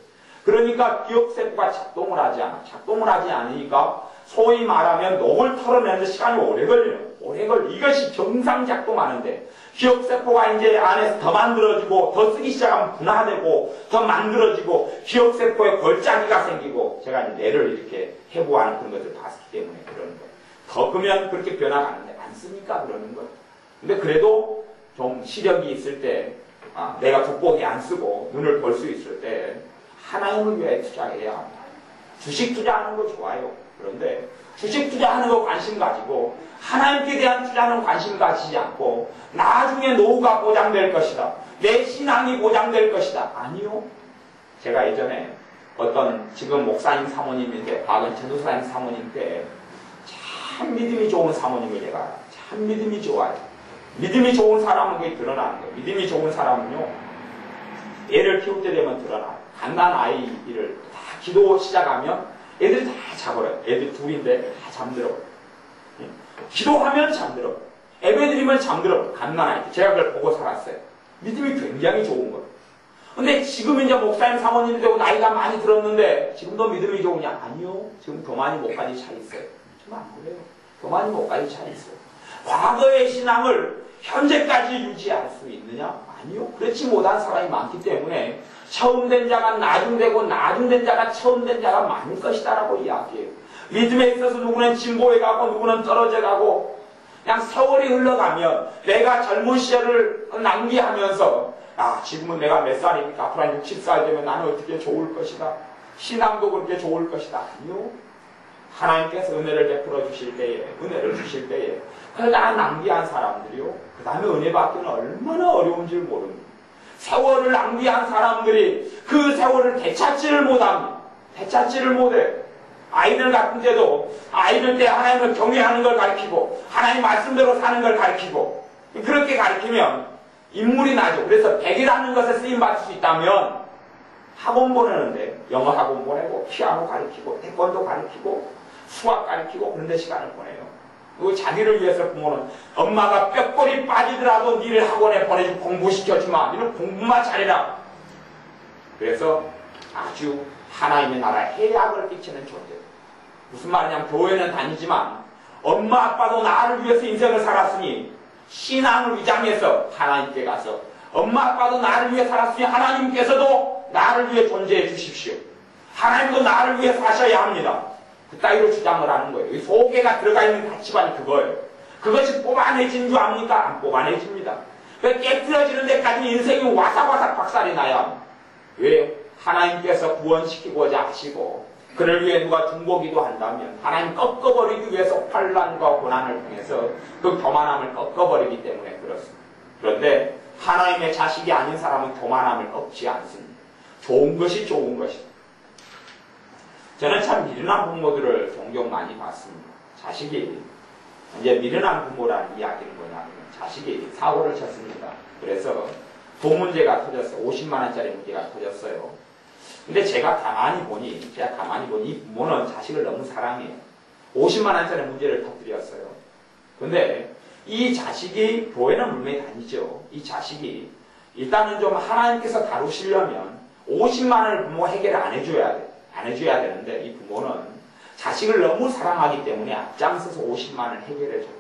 그러니까 기억세포가 작동을 하지 않아. 작동을 하지 않으니까 소위 말하면 녹을 털어내는데 시간이 오래 걸려요. 오래 걸려. 이것이 정상 작동하는데 기억세포가 이제 안에서 더 만들어지고 더 쓰기 시작하면 분화되고 더 만들어지고 기억세포에 골짜기가 생기고 제가 이제 뇌를 이렇게 해부하는 그런 것을 봤기 때문에 그러는 거예요. 더 크면 그렇게 변화가 안 돼. 안 쓰니까 그러는 거예요. 근데 그래도 좀 시력이 있을 때 내가 돋보기 안 쓰고 눈을 볼 수 있을 때 하나님을 위해 투자해야 합니다. 주식 투자하는 거 좋아요. 그런데 주식 투자하는 거 관심 가지고 하나님께 대한 투자는 관심 가지지 않고 나중에 노후가 보장될 것이다. 내 신앙이 보장될 것이다. 아니요. 제가 예전에 어떤 지금 목사님 사모님인데 박은천 목사님 사모님 때 참 믿음이 좋은 사모님을 제가 참 믿음이 좋아요. 믿음이 좋은 사람은 그게 드러나는 거예요. 믿음이 좋은 사람은요, 애를 키울 때 되면 드러나요. 갓난 아이를 다 기도 시작하면 애들이 다 자버려요. 애들 둘인데 다 잠들어요. 기도하면 잠들어요. 예배드리면 잠들어요. 갓난 아이들. 제가 그걸 보고 살았어요. 믿음이 굉장히 좋은 거예요. 근데 지금 이제 목사님 사모님이 되고 나이가 많이 들었는데 지금도 믿음이 좋으냐? 아니요. 지금 교만이 목까지 차 있어요. 좀 안 그래요. 교만이 뭐까지 차 있어요. 과거의 신앙을 현재까지 유지할 수 있느냐? 아니요. 그렇지 못한 사람이 많기 때문에 처음 된 자가 나중되고 나중된 자가 처음 된 자가 많을 것이다라고 이야기해요. 믿음에 있어서 누구는 진보해 가고 누구는 떨어져 가고 그냥 세월이 흘러가면 내가 젊은 시절을 낭비하면서 지금은 내가 몇 살입니까? 앞으로 한 60, 70살 되면 나는 어떻게 좋을 것이다. 신앙도 그렇게 좋을 것이다. 아니요. 하나님께서 은혜를 베풀어 주실 때에 은혜를 주실 때에 그걸 다 낭비한 사람들이요. 그 다음에 은혜 받기는 얼마나 어려운 줄 모릅니다. 세월을 낭비한 사람들이 그 세월을 되찾지를 못합니다. 되찾지를 못해요. 아이들 같은 데도 아이들 때 하나님을 경외하는 걸 가르치고 하나님 말씀대로 사는 걸 가르치고 그렇게 가르치면 인물이 나죠. 그래서 100이라는 것에 쓰임받을 수 있다면 학원 보내는데 영어 학원 보내고 피아노 가르치고 태권도 가르치고 수학 가르치고 그런 데 시간을 보내요. 그리고 자기를 위해서 부모는 엄마가 뼈골이 빠지더라도 니를 학원에 보내주고 공부시켜주마. 니는 공부만 잘해라. 그래서 아주 하나님의 나라에 해악을 끼치는 존재. 무슨 말이냐면 교회는 다니지만 엄마 아빠도 나를 위해서 인생을 살았으니 신앙을 위장해서 하나님께 가서 엄마 아빠도 나를 위해 살았으니 하나님께서도 나를 위해 존재해 주십시오. 하나님도 나를 위해 사셔야 합니다. 그 따위로 주장을 하는 거예요. 이 소개가 들어가 있는 가치관이 그거예요. 그것이 뽑아내진 줄 압니까? 안 뽑아내집니다. 깨뜨려지는 데까지 인생이 와삭와삭 박살이 나야 합니다. 왜요? 하나님께서 구원시키고자 하시고 그를 위해 누가 중보기도 한다면 하나님 꺾어버리기 위해서 환난과 고난을 통해서 그 교만함을 꺾어버리기 때문에 그렇습니다. 그런데 하나님의 자식이 아닌 사람은 교만함을 꺾지 않습니다. 좋은 것이 좋은 것입니다. 저는 참 미련한 부모들을 종종 많이 봤습니다. 자식이 이제 미련한 부모라는 이야기는 뭐냐면 자식이 사고를 쳤습니다. 그래서 돈 문제가 터졌어요. 50만 원짜리 문제가 터졌어요. 근데 제가 가만히 보니 이 부모는 자식을 너무 사랑해요. 50만 원짜리 문제를 터뜨렸어요. 근데 이 자식이 교회는 분명히 다니죠. 이 자식이 일단은 좀 하나님께서 다루시려면 50만 원을 부모가 해결을 안 해줘야 돼. 안 해줘야 되는데 이 부모는 자식을 너무 사랑하기 때문에 앞장서서 50만 원을 해결해줘요.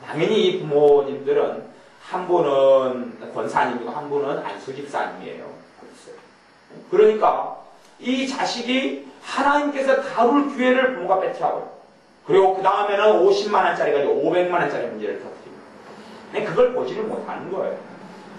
당연히 이 부모님들은 한 분은 권사님이고 한 분은 안수집사님이에요. 그러니까 이 자식이 하나님께서 다룰 기회를 부모가 뺏어가요. 그리고 그 다음에는 50만 원짜리가 아니라 500만 원짜리 문제를 터뜨립니다. 근데 그걸 보지를 못하는 거예요.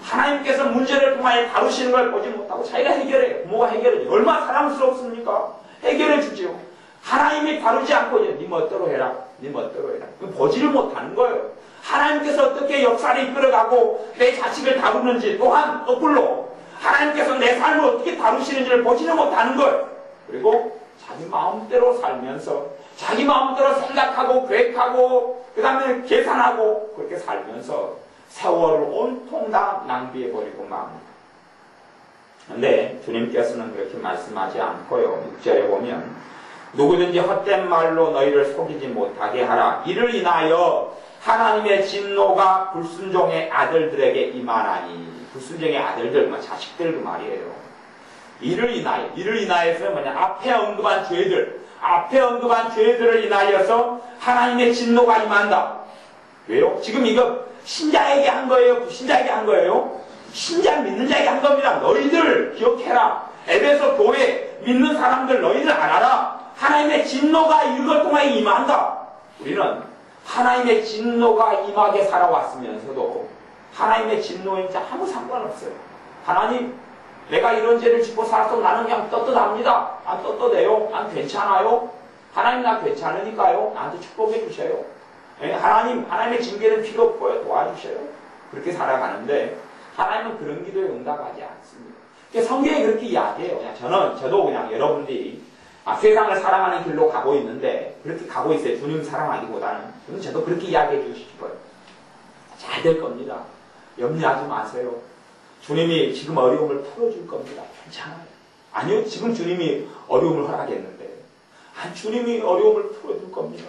하나님께서 문제를 통하여 다루시는 걸 보지 못하고 자기가 해결해요. 부모가 해결해요. 얼마나 사랑스럽습니까? 해결해 주지요. 하나님이 다루지 않고 네 멋대로 해라. 네 멋대로 해라. 보지를 못하는 거예요. 하나님께서 어떻게 역사를 이끌어가고 내 자식을 다루는지 또한 거꾸로 하나님께서 내 삶을 어떻게 다루시는지를 보지는 못하는 거예요. 그리고 자기 마음대로 살면서 자기 마음대로 생각하고 계획하고 그 다음에 계산하고 그렇게 살면서 세월을 온통 다 낭비해버리고 맙니다. 그런데 주님께서는 그렇게 말씀하지 않고요. 6절에 보면 누구든지 헛된 말로 너희를 속이지 못하게 하라. 이를 인하여 하나님의 진노가 불순종의 아들들에게 임하나니. 불순종의 아들들, 자식들 그 말이에요. 이를 인하여서 뭐냐? 앞에 언급한 죄들을 인하여서 하나님의 진노가 임한다. 왜요? 지금 이거 신자에게 한 거예요? 불신자에게 한 거예요? 신자 믿는 자에게 한 겁니다. 너희들 기억해라. 에베소 교회 믿는 사람들 너희들 알아라. 하나님의 진노가 이걸 통하여 임한다. 우리는 하나님의 진노가 임하게 살아왔으면서도 하나님의 진노인지 아무 상관없어요. 하나님, 내가 이런 죄를 짓고 살아서 나는 그냥 떳떳합니다. 안 떳떳해요? 안 괜찮아요? 하나님 나 괜찮으니까요? 나한테 축복해 주셔요. 하나님의 징계는 필요 없고요. 도와주셔요. 그렇게 살아가는데 하나님은 그런 기도에 응답하지 않습니다. 성경에 그렇게 이야기해요. 저도 그냥 여러분들이 세상을 사랑하는 길로 가고 있는데 그렇게 가고 있어요. 주님 사랑하기보다는. 저도 그렇게 이야기해 주고 싶어요. 잘 될 겁니다. 염려하지 마세요. 주님이 지금 어려움을 풀어줄 겁니다. 괜찮아요. 아니요, 지금 주님이 어려움을 허락했는데. 주님이 어려움을 풀어줄 겁니다.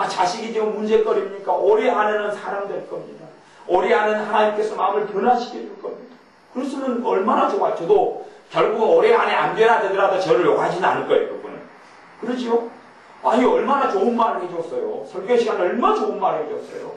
자식이 지금 문제거리입니까? 올해 안에는 사람 될 겁니다. 올해 안에는 하나님께서 마음을 변화시켜 줄 겁니다. 그랬으면 얼마나 좋아. 저도 결국 올해 안에 안 변화되더라도 저를 욕하지는 않을 거예요, 그분은. 그러지요? 아니 얼마나 좋은 말을 해줬어요. 설교 시간에 얼마나 좋은 말을 해줬어요.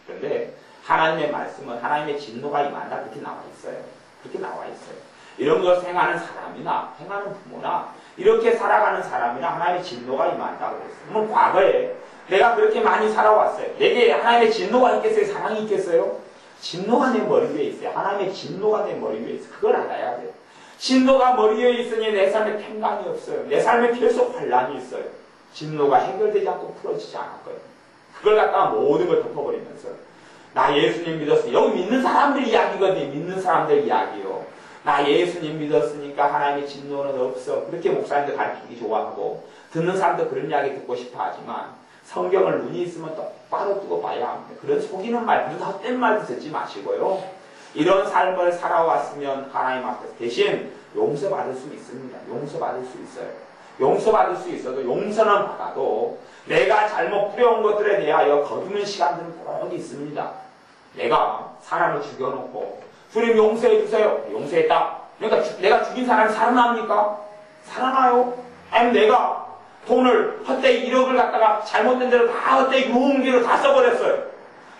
그런데 하나님의 말씀은 하나님의 진노가 임한다 그렇게 나와 있어요. 그렇게 나와 있어요. 이런 것을 행하는 사람이나 행하는 부모나 이렇게 살아가는 사람이나 하나님의 진노가 임한다고 그랬어요. 그러면 과거에 내가 그렇게 많이 살아왔어요. 내게 하나님의 진노가 있겠어요? 사랑이 있겠어요? 진노가 내 머리 위에 있어요. 하나님의 진노가 내 머리 위에 있어요. 그걸 알아야 돼요. 진노가 머리 위에 있으니 내 삶에 평강이 없어요. 내 삶에 계속 환란이 있어요. 진노가 해결되지 않고 풀어지지 않았거든요. 그걸 갖다가 모든 걸 덮어버리면서 나 예수님 믿었으니 여기 믿는 사람들 이야기거든요. 믿는 사람들 이야기요. 나 예수님 믿었으니까 하나님의 진노는 없어. 그렇게 목사님들 가르치기 좋아하고 듣는 사람도 그런 이야기 듣고 싶어 하지만 성경을 눈이 있으면 똑바로 뜨고 봐야 합니다. 그런 속이는 말, 그런 헛된 말도 듣지 마시고요. 이런 삶을 살아왔으면 하나님 앞에서 대신 용서받을 수 있습니다. 용서받을 수 있어요. 용서받을 수 있어도 용서는 받아도 내가 잘못 부려온 것들에 대하여 거두는 시간들은 꼭 있습니다. 내가 사람을 죽여놓고 주님 용서해 주세요. 용서했다. 그러니까 내가 죽인 사람이 살아납니까? 살아나요? 아니면 내가 돈을 헛되이 1억을 갖다가 잘못된 대로 다 헛되이 유흥비로 다 써버렸어요.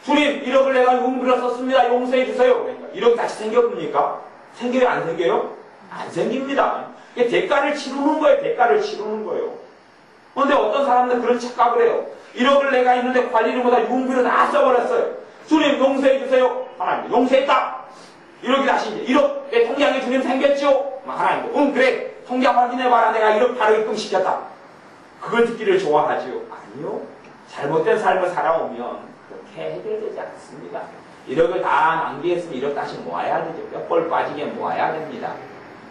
주님 1억을 내가 유흥비로 썼습니다. 용서해 주세요. 그러니까 1억 다시 생겨봅니까? 생겨요? 안 생겨요? 안 생깁니다. 이게 대가를 치르는 거예요. 대가를 치르는 거예요. 그런데 어떤 사람들은 그런 착각을 해요. 1억을 내가 있는데 관리를 못하고 유흥비로 다 써버렸어요. 주님 용서해 주세요. 하나님 용서했다. 1억이 다시 이제 1억 내 통장에 주님 생겼죠? 하나님 그래 통장 확인해봐라. 내가 1억 바로 입금시켰다. 그걸 듣기를 좋아하지요? 아니요. 잘못된 삶을 살아오면 그렇게 해결되지 않습니다. 1억을 다 낭비했으면 1억 다시 모아야 되죠. 몇 벌 빠지게 모아야 됩니다.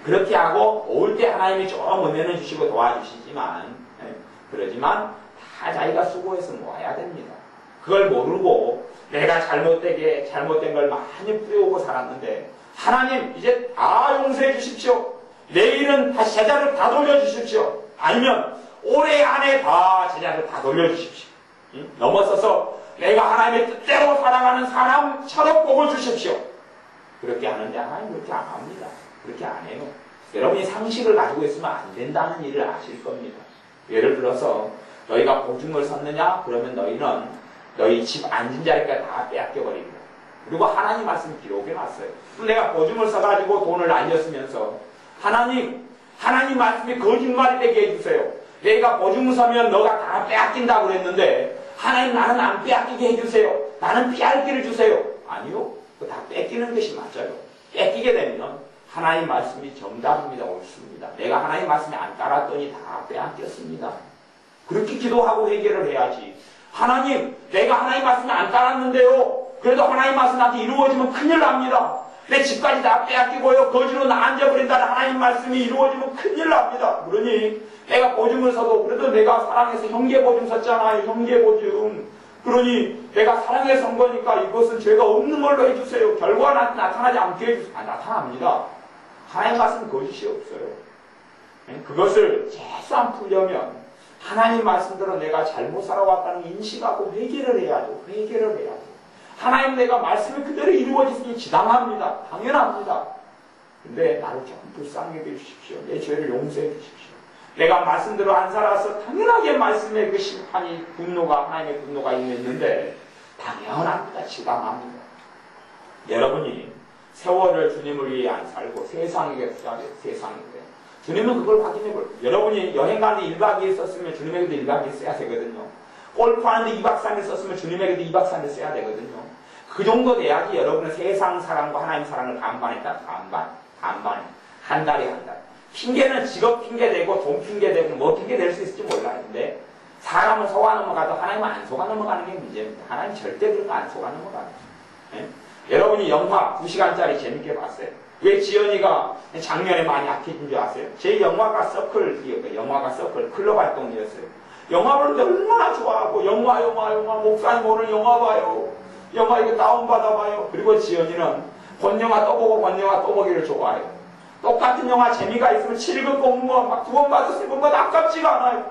그렇게 하고 올 때 하나님이 좀 은혜는 주시고 도와주시지만 그러지만 다 자기가 수고해서 모아야 됩니다. 그걸 모르고 내가 잘못된 걸 많이 뿌려오고 살았는데 하나님 이제 다 용서해 주십시오. 내일은 다시 제자를 다 돌려주십시오. 아니면 올해 안에 다 제자를 다 돌려주십시오. 넘어서서 내가 하나님의 뜻대로 살아가는 사람처럼 복을 주십시오. 그렇게 하는데 하나님 그렇게 안 합니다. 그렇게 안 해요. 여러분이 상식을 가지고 있으면 안 된다는 일을 아실 겁니다. 예를 들어서 너희가 보증을 섰느냐? 그러면 너희는 너희 집 앉은 자리까지 다 빼앗겨버립니다. 그리고 하나님 말씀 기록해놨어요. 그럼 내가 보증을 서가지고 돈을 날렸으면서 하나님 말씀이 거짓말이 되게 해주세요. 내가 보증을 서면 너가 다 빼앗긴다고 그랬는데 하나님 나는 안 빼앗기게 해주세요. 나는 피할 길을 주세요. 아니요. 다 뺏기는 것이 맞아요. 뺏기게 되면 하나님 말씀이 정답입니다. 옳습니다. 내가 하나님 말씀에 안 따랐더니 다 빼앗겼습니다. 그렇게 기도하고 해결을 해야지. 하나님 내가 하나님 말씀에 안 따랐는데요. 그래도 하나님 말씀 나한테 이루어지면 큰일 납니다. 내 집까지 다 빼앗기고요. 거지로 나 앉아버린다는 하나님 말씀이 이루어지면 큰일 납니다. 그러니 내가 보증을 서도 그래도 내가 사랑해서 형제보증 섰잖아요. 형제보증. 그러니 내가 사랑해서 선 거니까 이것은 죄가 없는 걸로 해주세요. 결과가 나타나지 않게 해주세요. 나타납니다. 하나님 말씀은 거짓이 없어요. 그것을 최소한 풀려면 하나님 말씀대로 내가 잘못 살아왔다는 인식하고 회개를 해야죠. 회개를 해야죠. 하나님 내가 말씀이 그대로 이루어졌으니 지당합니다. 당연합니다. 근데 나를 좀 불쌍하게 해주십시오. 내 죄를 용서해 주십시오. 내가 말씀대로 안 살아서 당연하게 말씀의 그 심판이 하나님의 분노가 임했는데 당연합니다. 지당합니다. 여러분이 세월을 주님을 위해 안 살고 세상에게 투자해요. 세상인데 주님은 그걸 확인해 볼게요. 여러분이 여행 가는데 1박 2일 썼으면 주님에게도 1박 2일 써야 되거든요. 골프 하는데 2박 3일 썼으면 주님에게도 2박 3일 써야 되거든요. 그 정도 돼야지 여러분은 세상 사랑과 하나님 사랑을 반반했다. 반반에. 한 달에 한 달. 핑계는 직업 핑계되고 돈 핑계되고 뭐 핑계될 수 있을지 몰라는데 사람은 속아 넘어가도 하나님은 안 속아 넘어가는 게 문제입니다. 하나님 절대 그런 거 안 속아 넘어가요. 네? 여러분이 영화 2시간짜리 재밌게 봤어요. 왜 지연이가 작년에 많이 약해진 줄 아세요? 제 영화가 서클 클럽 활동이었어요. 영화 보는데 얼마나 좋아하고 영화 목사님 오늘 영화 봐요. 영화 이거 다운받아봐요. 그리고 지연이는 본 영화 또 보고 본 영화 또 보기를 좋아해요. 똑같은 영화 재미가 있으면 7급 공무원 막 2번 봐도 3번 봐도 아깝지가 않아요.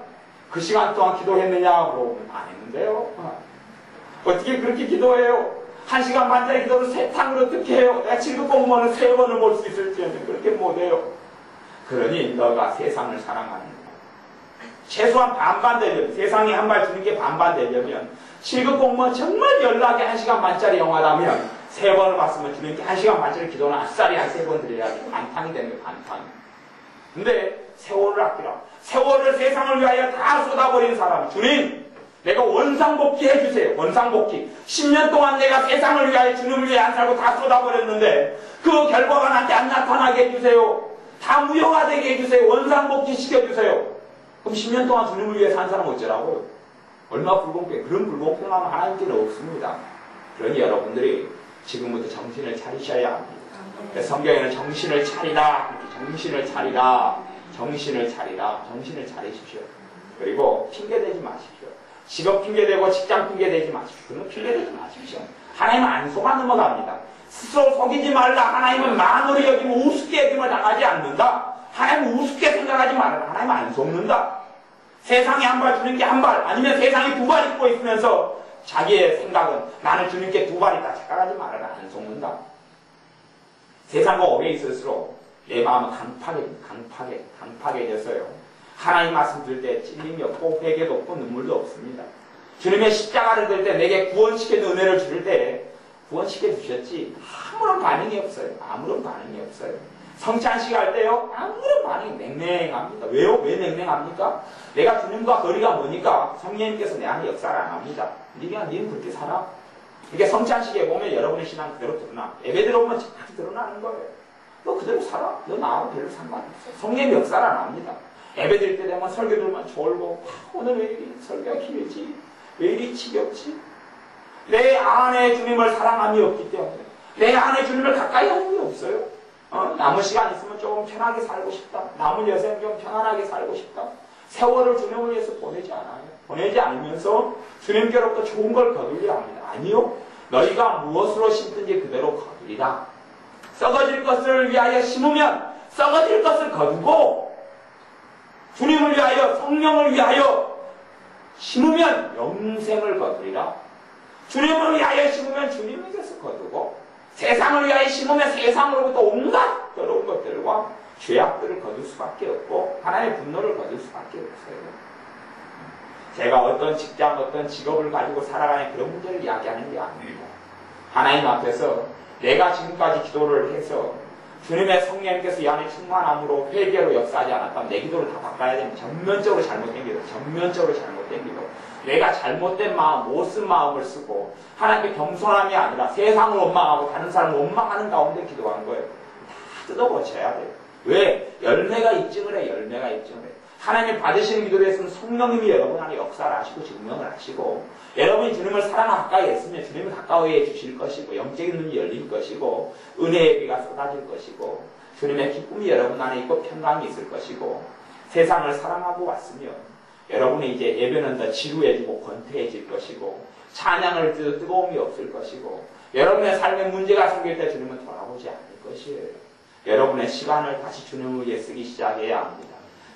그 시간 동안 기도했느냐? 물어보면 안 했는데요. 어떻게 그렇게 기도해요? 1시간 반짜리 기도를 3탕을 어떻게 해요? 내가 7급 공무원을 3번을 볼 수 있을지 그렇게 못해요. 그러니 너가 세상을 사랑하는 거야. 최소한 반반 되려면, 세상에 한 발 주는 게 반반 되려면 7급 공무원 정말 연락이 1시간 반짜리 영화라면 3번을 봤으면 주는 게 1시간 반짜리 기도는 아싸리 한 3번 드려야지 반탕이 되는 게 반탕. 근데 세월을 아끼라. 세월을 세상을 위하여 다 쏟아버린 사람. 주님, 내가 원상복귀 해주세요. 원상복귀. 10년 동안 내가 세상을 위하여 주님을 위해 안 살고 다 쏟아버렸는데 그 결과가 나한테 안 나타나게 해주세요. 다 무효화되게 해주세요. 원상복귀 시켜주세요. 그럼 10년 동안 주님을 위해 산 사람은 어쩌라고요? 얼마나 불공평해. 그런 불공평함은 하나님께는 없습니다. 그러니 여러분들이 지금부터 정신을 차리셔야 합니다. 성경에는 정신을 차리라, 정신을 차리라, 정신을 차리라, 정신을 차리십시오. 그리고 핑계대지 마십시오. 직업 핑계대고 직장 핑계대지 마십시오. 그런 핑계대지 마십시오. 하나님은 안 속아 넘어갑니다. 스스로 속이지 말라. 하나님은 만으로 여기면 우습게 여김을 당하지 않는다. 하나님은 우습게 생각하지 말라. 하나님은 안 속는다. 세상에 한 발 주는 게 한 발, 아니면 세상에 2발 입고 있으면서 자기의 생각은 나는 주님께 2발 있다 착각하지 말아라. 안 속는다. 세상과 오래 있을수록 내 마음은 강팍해졌어요. 하나님 말씀 들을 때 찔림이 없고 회개도 없고 눈물도 없습니다. 주님의 십자가를 들 때 내게 구원시키는 은혜를 줄 때 구원시켜 주셨지 아무런 반응이 없어요. 아무런 반응이 없어요. 성찬식 할 때요 아무런 반응이 냉랭합니다. 왜요? 왜 냉랭합니까? 내가 주님과 거리가 머니까 성령님께서 내 안에 역사를 안 합니다. 니는 그렇게 살아? 이게 성찬식에 보면 여러분의 신앙 그대로 드러나. 예배 들어오면 잘 드러나는 거예요. 너 그대로 살아. 너 나하고 별로 상관없어. 성령의 역사를 안 합니다. 예배 드릴 때 되면 설교 들으면 졸고 오늘 왜 이리 설교가 길지? 왜 이리 지겹지? 내 안에 주님을 사랑함이 없기 때문에 내 안에 주님을 가까이 하는 게 없어요. 남은 시간 있으면 조금 편하게 살고 싶다. 남은 여생 좀 편안하게 살고 싶다. 세월을 주님을 위해서 보내지 않아요. 보내지 않으면서 주님께로부터 좋은 걸 거두려 합니다. 아니요. 너희가 무엇으로 심든지 그대로 거두리라. 썩어질 것을 위하여 심으면 썩어질 것을 거두고 주님을 위하여 성령을 위하여 심으면 영생을 거두리라. 주님을 위하여 심으면 주님에게서 거두고 세상을 위하여 심으면 세상으로부터 온갖 더러운 것들과 죄악들을 거둘 수밖에 없고 하나님의 분노를 거둘 수밖에 없어요. 제가 어떤 직장, 어떤 직업을 가지고 살아가는 그런 문제를 이야기하는 게 아닙니다. 하나님 앞에서 내가 지금까지 기도를 해서 주님의 성령님께서 이 안에 충만함으로 회개로 역사하지 않았다면 내 기도를 다 바꿔야 됩니다. 전면적으로 잘못된 기도, 전면적으로 잘못된 기도. 내가 잘못된 마음, 못쓴 마음을 쓰고 하나님께 겸손함이 아니라 세상을 원망하고 다른 사람을 원망하는 가운데 기도하는 거예요. 다 뜯어고쳐야 돼요. 왜? 열매가 입증을 해. 열매가 입증을 해. 하나님 받으시는 기도에 있으면 성령님이 여러분 안에 역사를 하시고 증명을 하시고 여러분이 주님을 사랑 가까이 했으면 주님을 가까이 해주실 것이고 영적인 눈이 열릴 것이고 은혜의 비가 쏟아질 것이고 주님의 기쁨이 여러분 안에 있고 평강이 있을 것이고 세상을 사랑하고 왔으면 여러분이 이제 예배는 더 지루해지고 권태해질 것이고 찬양을 들어도 뜨거움이 없을 것이고 여러분의 삶에 문제가 생길 때 주님은 돌아보지 않을 것이에요. 여러분의 시간을 다시 주님을 위해 쓰기 시작해야 합니다.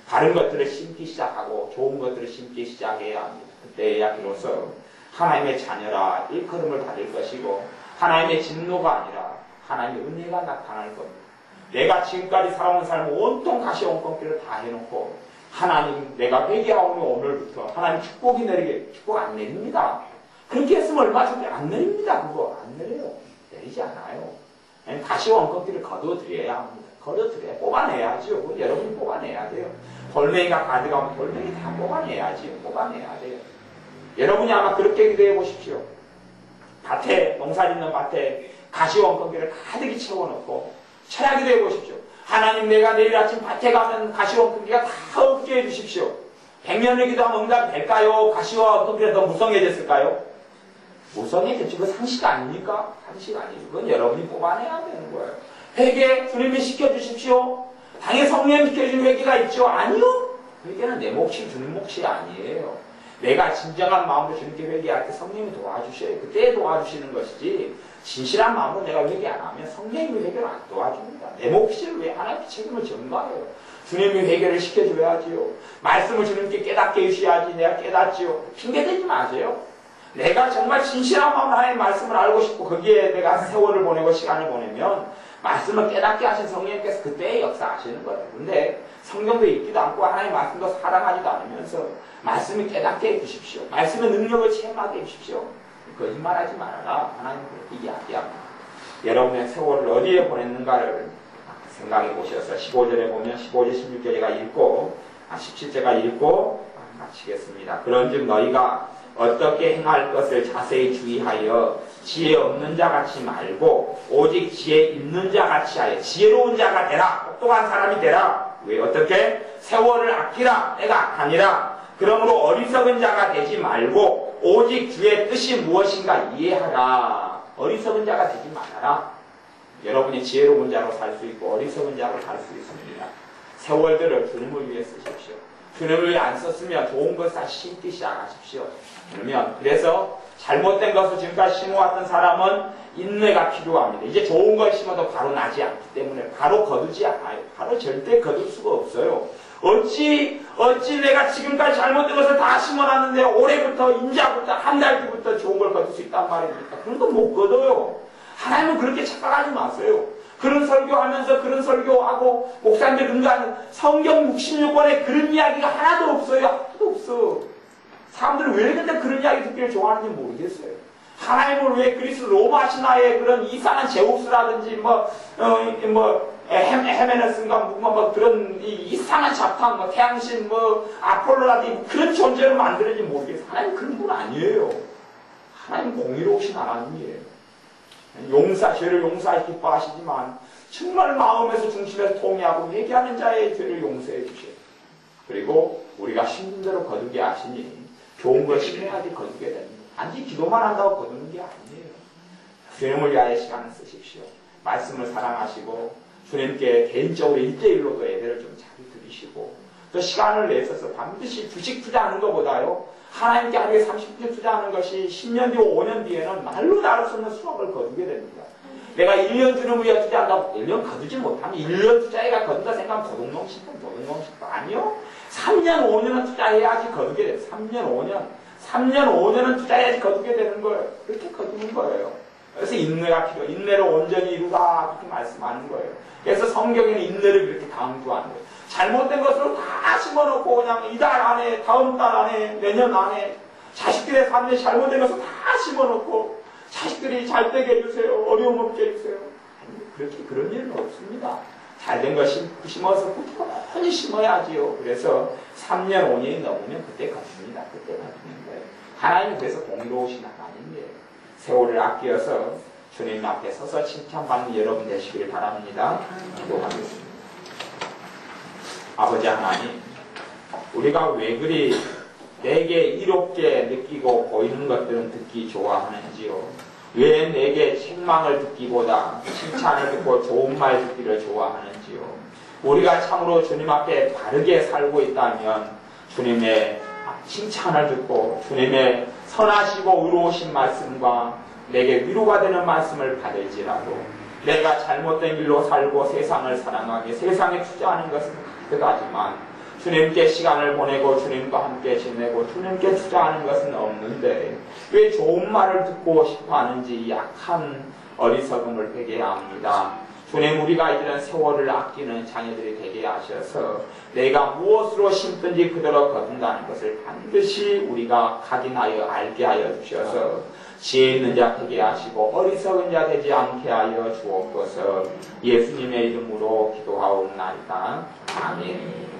다른 것들을 심기 시작하고 좋은 것들을 심기 시작해야 합니다. 그때야 비로소 하나님의 자녀라 일컬음을 받을 것이고 하나님의 진노가 아니라 하나님의 은혜가 나타날 겁니다. 내가 지금까지 살아온 삶을 온통 다시 엉겅퀴를 다 해놓고 하나님 내가 회개하오니 오늘부터 하나님 축복이 내리게 축복 안 내립니다. 그렇게 했으면 얼마 전에 안 내립니다. 그거 안 내려요. 내리지 않아요. 다시 엉겅퀴를 거둬드려야 합니다. 거둬드려야 뽑아내야죠. 그건 여러분이 뽑아내야 돼요. 돌멩이가 가득하면 돌멩이 다 뽑아내야지요. 뽑아내야 돼요. 여러분이 아마 그렇게 기도해 보십시오. 밭에 농사 짓는 밭에 가시원건기를 가득히 채워놓고 철야 기도해 보십시오. 하나님 내가 내일 아침 밭에 가면 가시원건기가 다 없게 해주십시오. 100년을 기도하면 응답이 될까요? 가시원건기가 더 무성해졌을까요? 무성해졌지. 그거 상식 아닙니까? 상식 아니죠. 그건 여러분이 뽑아내야 되는 거예요. 회개 주님이 시켜주십시오. 당연히 성령 시켜주는 회개가 있죠. 아니요. 회개는 내 몫이 주님 몫이 아니에요. 내가 진정한 마음으로 주님께 회개할 때 성령이 도와주셔요. 그때 도와주시는 것이지 진실한 마음으로 내가 회개 안 하면 성령님이 회개를 안 도와줍니다. 내 몫을 왜 하나님께 책임을 전가해요. 주님이 회개를 시켜줘야지요. 말씀을 주님께 깨닫게 해주셔야지 내가 깨닫지요. 핑계대지 마세요. 내가 정말 진실한 마음으로 하나님의 말씀을 알고 싶고 거기에 내가 세월을 보내고 시간을 보내면 말씀을 깨닫게 하신 성령님께서 그때 역사하시는 거예요. 근데 성경도 읽지도 않고 하나님의 말씀도 사랑하지도 않으면서 말씀을 깨닫게 해주십시오. 말씀의 능력을 체험하게 해주십시오. 거짓말하지 말아라. 하나님은 그렇게 이야기합니다. 여러분의 세월을 어디에 보냈는가를 생각해 보셔서 15절에 보면 15절 16절에가 읽고 17절까지 읽고 마치겠습니다. 그런즉 너희가 어떻게 행할 것을 자세히 주의하여 지혜 없는 자 같이 말고 오직 지혜 있는 자 같이 하여 지혜로운 자가 되라. 똑똑한 사람이 되라. 왜 어떻게? 세월을 아끼라. 내가 아니라. 그러므로 어리석은 자가 되지 말고 오직 주의 뜻이 무엇인가 이해하라. 어리석은 자가 되지 말아라. 여러분이 지혜로운 자로 살 수 있고 어리석은 자로 살 수 있습니다. 세월들을 주님을 위해 쓰십시오. 주님을 위해 안 썼으면 좋은 것 다시 심기 시작하십시오. 그러면 그래서 잘못된 것을 지금까지 심어왔던 사람은 인내가 필요합니다. 이제 좋은 걸 심어도 바로 나지 않기 때문에 바로 거두지 않아요. 바로 절대 거둘 수가 없어요. 어찌 내가 지금까지 잘못된 것을 다 심어놨는데 올해부터 인자부터 한 달 뒤부터 좋은 걸 거둘 수 있단 말입니까? 그런 거 못 거둬요. 하나님은 그렇게 착각하지 마세요. 그런 설교하면서 그런 설교하고 목사님들 근거하는 성경 66권에 그런 이야기가 하나도 없어요. 하나도 없어. 사람들은 왜 근데 그런 이야기 듣기를 좋아하는지 모르겠어요. 하나님을 왜 그리스 로마 신화의 그런 이상한 제우스라든지 헤메네스인가 뭐 그런 이상한 자판 태양신 아폴로라든지 그런 존재로 만드는지 모르겠어요. 하나님 그런 분 아니에요. 하나님 공의로우신 하나님이에요. 죄를 용서하시 기뻐하시지만 정말 마음에서 중심에서 통회하고 회개하는 자의 죄를 용서해 주셔요. 그리고 우리가 힘든 대로 거두게 하시니 좋은 걸 심해야지 거두게 됩니다. 단지 기도만 한다고 거두는 게 아니에요. 주님을 위하여 시간을 쓰십시오. 말씀을 사랑하시고 주님께 개인적으로 1대1로도 예배를 좀 잘 드리시고 또 시간을 내셔서 반드시 주식 투자하는 것보다요 하나님께 하루에 30분 투자하는 것이 10년 뒤 5년 뒤에는 말로 나눌 수 없는 수확을 거두게 됩니다. 내가 1년 주님을 위해 투자한다고 1년 거두지 못하면 1년 투자해가 거둔다 생각하면 도둑놈식도 아니요. 3년 5년은 투자해야지 거두게 돼요. 3년 5년은 투자해야지 거두게 되는 거예요. 그렇게 거두는 거예요. 그래서 인내가 필요해요. 인내를 온전히 이루라 그렇게 말씀하는 거예요. 그래서 성경에는 인내를 그렇게 강조하는 거예요. 잘못된 것으로 다 심어놓고 그냥 이달 안에, 다음 달 안에, 내년 안에 자식들의 삶에 잘못된 것을 다 심어놓고 자식들이 잘 되게 해주세요. 어려움 없게 해주세요. 아니, 그런 일은 없습니다. 잘된 것 심어서 꾸준히 심어야지요. 그래서 3년, 5년이 넘으면 그때 거둡니다. 그때 거두는 거예요. 하나님은 그래서 공의로우신 하나님이에요. 세월을 아끼어서 주님 앞에 서서 칭찬받는 여러분 되시기를 바랍니다. 기도하겠습니다. 아버지 하나님, 우리가 왜 그리 내게 이롭게 느끼고 보이는 것들은 듣기 좋아하는지요? 왜 내게 책망을 듣기보다 칭찬을 듣고 좋은 말 듣기를 좋아하는지요? 우리가 참으로 주님 앞에 바르게 살고 있다면 주님의 칭찬을 듣고 주님의 선하시고 의로우신 말씀과 내게 위로가 되는 말씀을 받을지라도 내가 잘못된 길로 살고 세상을 사랑하게 세상에 투자하는 것은 가득하지만 주님께 시간을 보내고 주님과 함께 지내고 주님께 투자하는 것은 없는데 왜 좋은 말을 듣고 싶어 하는지 약한 어리석음을 회개해야 합니다. 주님, 우리가 이제는 세월을 아끼는 자녀들이 되게 하셔서 내가 무엇으로 심든지 그대로 거둔다는 것을 반드시 우리가 각인하여 알게 하여 주셔서 지혜 있는 자 되게 하시고 어리석은 자 되지 않게 하여 주옵소서. 예수님의 이름으로 기도하옵나이다. 아멘.